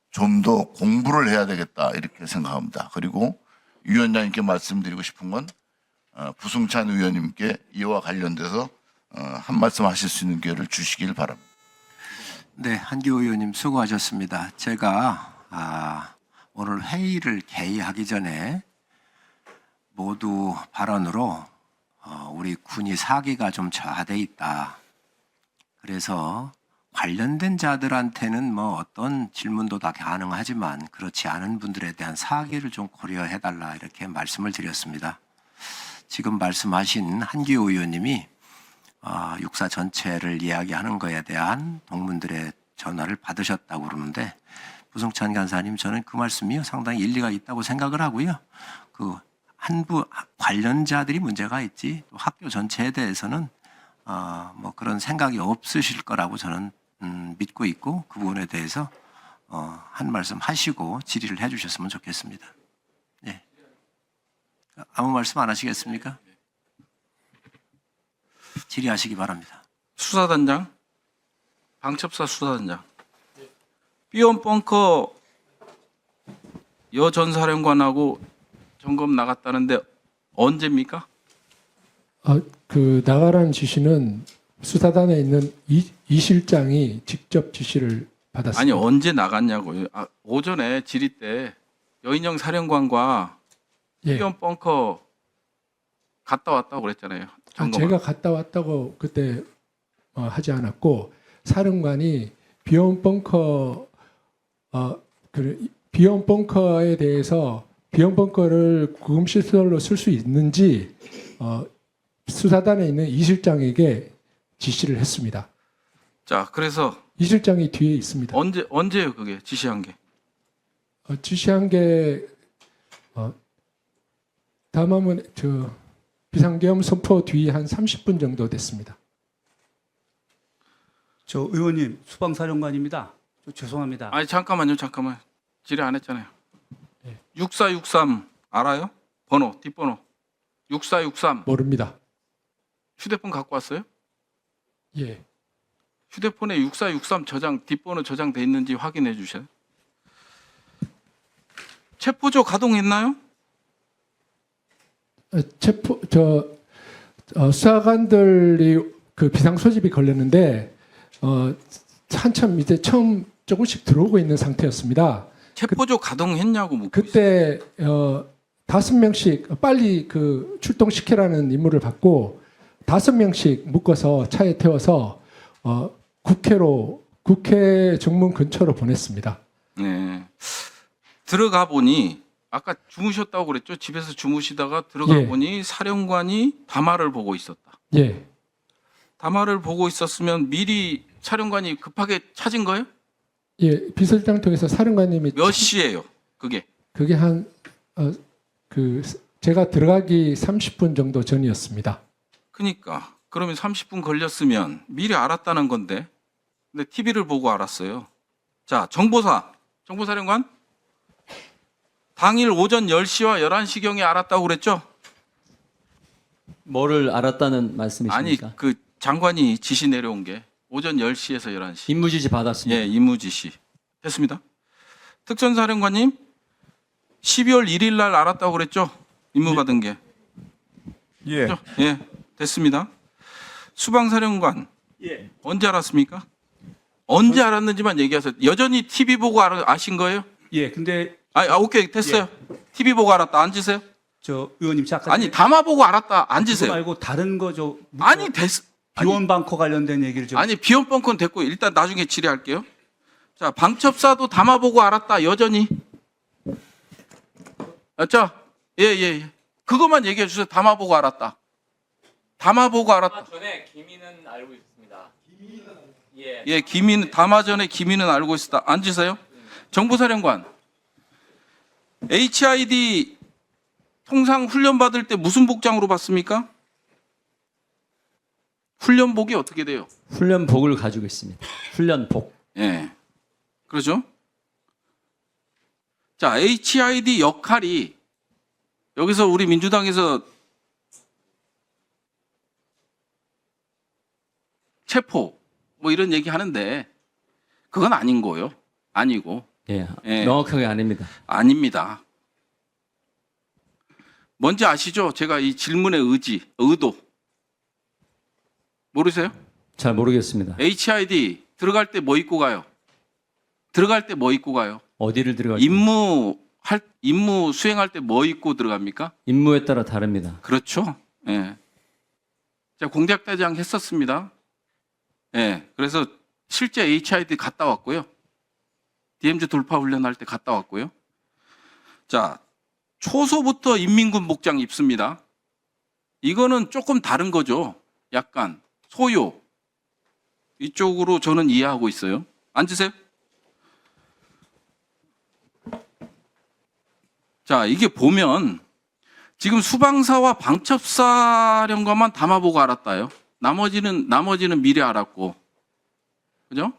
좀 더 공부를 해야 되겠다 이렇게 생각합니다. 그리고 위원장님께 말씀드리고 싶은 건 부승찬 의원님께 이와 관련돼서 한 말씀 하실 수 있는 기회를 주시길 바랍니다. 네, 한기호 의원님 수고하셨습니다. 제가 오늘 회의를 개의하기 전에 모두 발언으로 우리 군이 사기가 좀 저하돼 있다. 그래서 관련된 자들한테는 뭐 어떤 질문도 다 가능하지만 그렇지 않은 분들에 대한 사기를 좀 고려해달라 이렇게 말씀을 드렸습니다. 지금 말씀하신 한기호 의원님이 육사 전체를 이야기하는 거에 대한 동문들의 전화를 받으셨다고 그러는데 부승찬 간사님 저는 그 말씀이 상당히 일리가 있다고 생각을 하고요. 그 한부 관련자들이 문제가 있지 또 학교 전체에 대해서는 뭐 그런 생각이 없으실 거라고 저는 믿고 있고 그 부분에 대해서 한 말씀 하시고 질의를 해주셨으면 좋겠습니다. 예. 아무 말씀 안 하시겠습니까? 질의하시기 바랍니다. 수사단장, 방첩사 수사단장, B원 벙커 여 전 사령관하고 점검 나갔다는데 언제입니까? 그 나가라는 지시는 수사단에 있는 이 실장이 직접 지시를 받았습니다. 아니 언제 나갔냐고요. 오전에 질의 때 여인영 사령관과 예. B원 벙커 갔다 왔다고 그랬잖아요. 점검하러. 제가 갔다 왔다고 그때 하지 않았고 사령관이 비원 벙커 비원 벙커에 대해서 비원 벙커를 구금 시설로 쓸 수 있는지 수사단에 있는 이 실장에게 지시를 했습니다. 자, 그래서 이 실장이 뒤에 있습니다. 언제요 그게 지시한 게? 지시한 게 다음은 비상계엄 선포 뒤 한 30분 정도 됐습니다. 저 의원님 수방사령관입니다. 죄송합니다. 아니 잠깐만요. 질의 안 했잖아요. 6463 알아요? 번호, 뒷번호. 6463 모릅니다. 휴대폰 갖고 왔어요? 예. 휴대폰에 6463 저장, 뒷번호 저장돼 있는지 확인해 주세요. 체포조 가동했나요? 수사관들이 그 비상 소집이 걸렸는데 한참 이제 처음 조금씩 들어오고 있는 상태였습니다. 체포조 가동했냐고 묻고 그때 5명씩 빨리 그 출동시키라는 임무를 받고 5명씩 묶어서 차에 태워서 국회 정문 근처로 보냈습니다. 네. 들어가 보니 아까 주무셨다고 그랬죠? 집에서 주무시다가 들어가 예. 보니 사령관이 담화를 보고 있었다. 예. 담화를 보고 있었으면 미리 사령관이 급하게 찾은 거예요? 예, 비서실장 통해서 사령관님이 몇 시예요? 그게 한 제가 들어가기 30분 정도 전이었습니다. 그러니까 그러면 30분 걸렸으면 미리 알았다는 건데 근데 TV를 보고 알았어요. 자, 정보사령관 당일 오전 10시와 11시경에 알았다고 그랬죠? 뭐를 알았다는 말씀이십니까? 아니 그 장관이 지시 내려온 게 오전 10시에서 11시. 임무 지시 받았습니다. 예, 임무 지시. 됐습니다. 특전사령관님 12월 1일 날 알았다고 그랬죠? 임무 받은 게. 예. 그렇죠? 예, 됐습니다. 수방사령관 예. 언제 알았습니까? 언제 알았는지만 얘기하세요. 여전히 TV 보고 아신 거예요? 예, 근데 오케이 됐어요. TV 보고 알았다. 앉으세요. 저 의원님 잠깐 아니 담화 보고 알았다. 그거 앉으세요. 말고 다른 거죠. 아니 비원 벙커 관련된 얘기를 좀. 아니 비원 벙커는 됐고 일단 나중에 질의할게요. 자, 방첩사도 담화 보고 알았다. 여전히. 자, 예. 그것만 얘기해 주세요. 담화 보고 알았다. 담화 보고 알았다. 전에 기민은 알고 있습니다. 예, 담화 전에 기민은 알고 있었다. 앉으세요. 정보사령관. HID 통상 훈련 받을 때 무슨 복장으로 받습니까? 훈련복이 어떻게 돼요? 훈련복을 가지고 있습니다. 훈련복. 예. 그렇죠? 자, HID 역할이 여기서 우리 민주당에서 체포 뭐 이런 얘기 하는데 그건 아닌 거예요. 아니고. 예, 예. 명확하게 아닙니다. 아닙니다. 뭔지 아시죠? 제가 이 질문의 의도. 모르세요? 잘 모르겠습니다. HID 들어갈 때 뭐 입고 가요? 들어갈 때 뭐 입고 가요? 어디를 들어갈 임무 수행할 때 뭐 입고 들어갑니까? 임무에 따라 다릅니다. 그렇죠. 예. 제가 공작대장 했었습니다. 예. 그래서 실제 HID 갔다 왔고요. DMZ 돌파 훈련할 때 갔다 왔고요. 자, 초소부터 인민군 복장 입습니다. 이거는 조금 다른 거죠. 약간 소요. 이쪽으로 저는 이해하고 있어요. 앉으세요. 자, 이게 보면 지금 수방사와 방첩사령관만 담아보고 알았다요. 나머지는 미리 알았고. 그죠?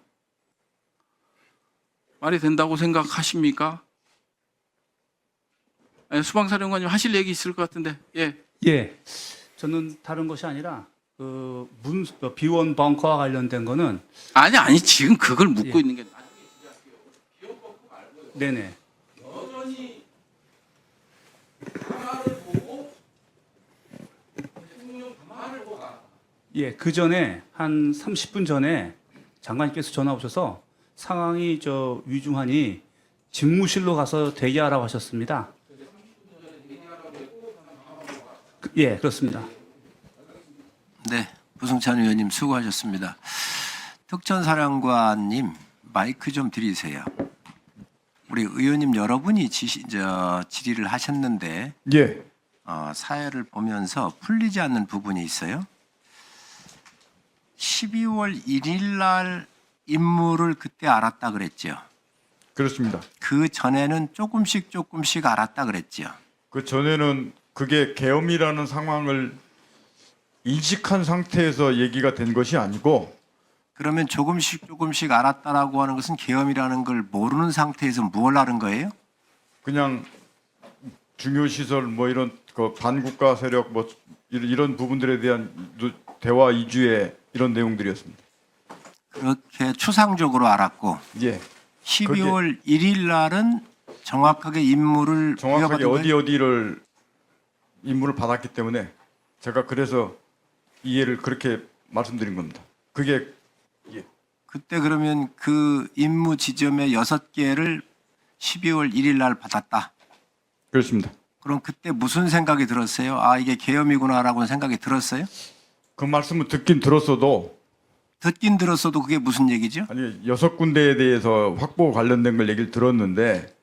말이 된다고 생각하십니까? 예, 수방사령관님 하실 얘기 있을 것 같은데. 예. 예. 저는 다른 것이 아니라 비원 벙커와 관련된 거는 아니 지금 그걸 묻고 예. 있는 게 네네. 여전히 하나를 보고 대통령 담화를 보고 예, 그 전에 한 30분 전에 장관님께서 전화 오셔서 상황이 위중하니 집무실로 가서 대기하라고 하셨습니다. 예, 그렇습니다. 네, 부승찬 의원님 수고하셨습니다. 특전사령관님 마이크 좀 드리세요. 우리 의원님 여러분이 질의를 하셨는데 예. 사회를 보면서 풀리지 않는 부분이 있어요. 12월 1일 날 임무를 그때 알았다 그랬죠. 그렇습니다. 그 전에는 조금씩 알았다 그랬죠. 그 전에는 그게 계엄이라는 상황을 인식한 상태에서 얘기가 된 것이 아니고 그러면 조금씩 알았다라고 하는 것은 계엄이라는 걸 모르는 상태에서 뭘 아는 거예요? 그냥 중요 시설 뭐 이런 그 반국가 세력 뭐 이런 부분들에 대한 대화 이주의 이런 내용들이었습니다. 그렇게 추상적으로 알았고 예. 12월 1일 날은 정확하게 임무를 정확하게 부여받은 거예요? 어디를 임무를 받았기 때문에 제가 그래서 이해를 그렇게 말씀드린 겁니다. 그게 그때 그러면 그 임무 지점의 6개를 12월 1일 날 받았다. 그렇습니다. 그럼 그때 무슨 생각이 들었어요? 아, 이게 계엄이구나라고 생각이 들었어요? 그 말씀을 듣긴 들었어도 그게 무슨 얘기죠? 아니 6군데에 대해서 확보 관련된 걸 얘기를 들었는데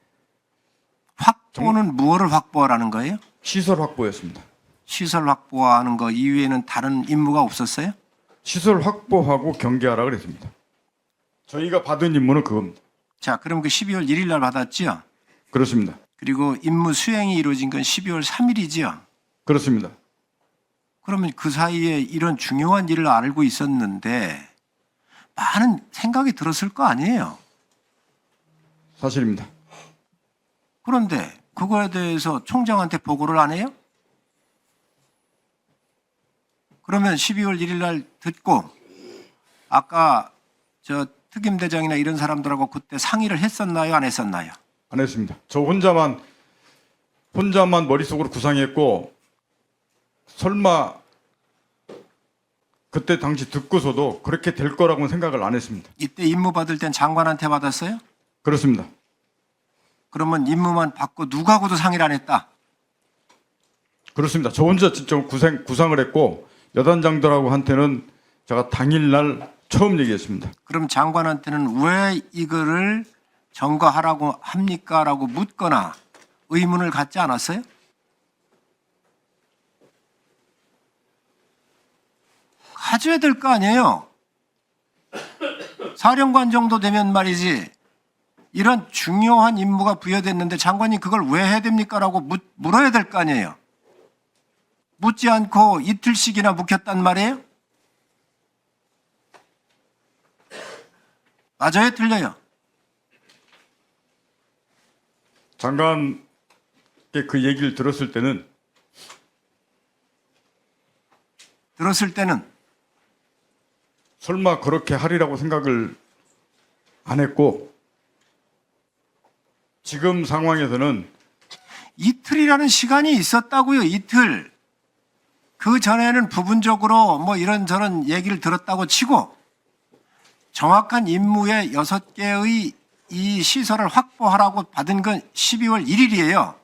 확보는 무엇을 확보하라는 거예요? 시설 확보였습니다. 시설 확보하는 거 이외에는 다른 임무가 없었어요? 시설 확보하고 경계하라 그랬습니다. 저희가 받은 임무는 그겁니다. 자, 그럼 그 12월 1일 날 받았죠? 그렇습니다. 그리고 임무 수행이 이루어진 건 12월 3일이죠? 그렇습니다. 그러면 그 사이에 이런 중요한 일을 알고 있었는데 많은 생각이 들었을 거 아니에요? 사실입니다. 그런데 그거에 대해서 총장한테 보고를 안 해요? 그러면 12월 1일 날 듣고 아까 저 특임대장이나 이런 사람들하고 그때 상의를 했었나요? 안 했었나요? 안 했습니다. 저 혼자만 머릿속으로 구상했고 설마 그때 당시 듣고서도 그렇게 될 거라고는 생각을 안 했습니다. 이때 임무 받을 땐 장관한테 받았어요? 그렇습니다. 그러면 임무만 받고 누구하고도 상의를 안 했다? 그렇습니다. 저 혼자 진짜 구상을 했고 여단장들하고 한테는 제가 당일날 처음 얘기했습니다. 그럼 장관한테는 왜 이거를 점거하라고 합니까? 라고 묻거나 의문을 갖지 않았어요? 가져야 될 거 아니에요. 사령관 정도 되면 말이지 이런 중요한 임무가 부여됐는데 장관이 그걸 왜 해야 됩니까? 라고 물어야 될 거 아니에요. 묻지 않고 이틀씩이나 묵혔단 말이에요? 맞아요? 틀려요? 장관께 그 얘기를 들었을 때는 설마 그렇게 하리라고 생각을 안 했고 지금 상황에서는 이틀이라는 시간이 있었다고요. 이틀. 그 전에는 부분적으로 뭐 이런저런 얘기를 들었다고 치고 정확한 임무의 6개의 이 시설을 확보하라고 받은 건 12월 1일이에요.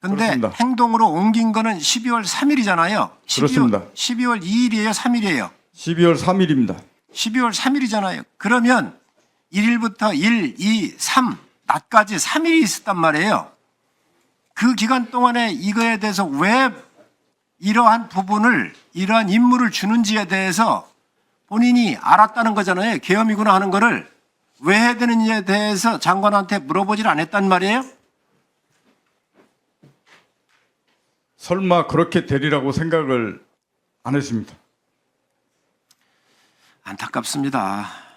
근데 그렇습니다. 행동으로 옮긴 거는 12월 3일이잖아요. 그렇습니다. 12월 2일이에요, 3일이에요. 12월 3일입니다. 12월 3일이잖아요. 그러면 1일부터 1, 2, 3, 낮까지 3일이 있었단 말이에요. 그 기간 동안에 이거에 대해서 왜 이러한 부분을, 이러한 임무를 주는지에 대해서 본인이 알았다는 거잖아요. 계엄이구나 하는 거를 왜 해야 되는지에 대해서 장관한테 물어보질 않았단 말이에요. 설마 그렇게 되리라고 생각을 안 했습니다. 안타깝습니다.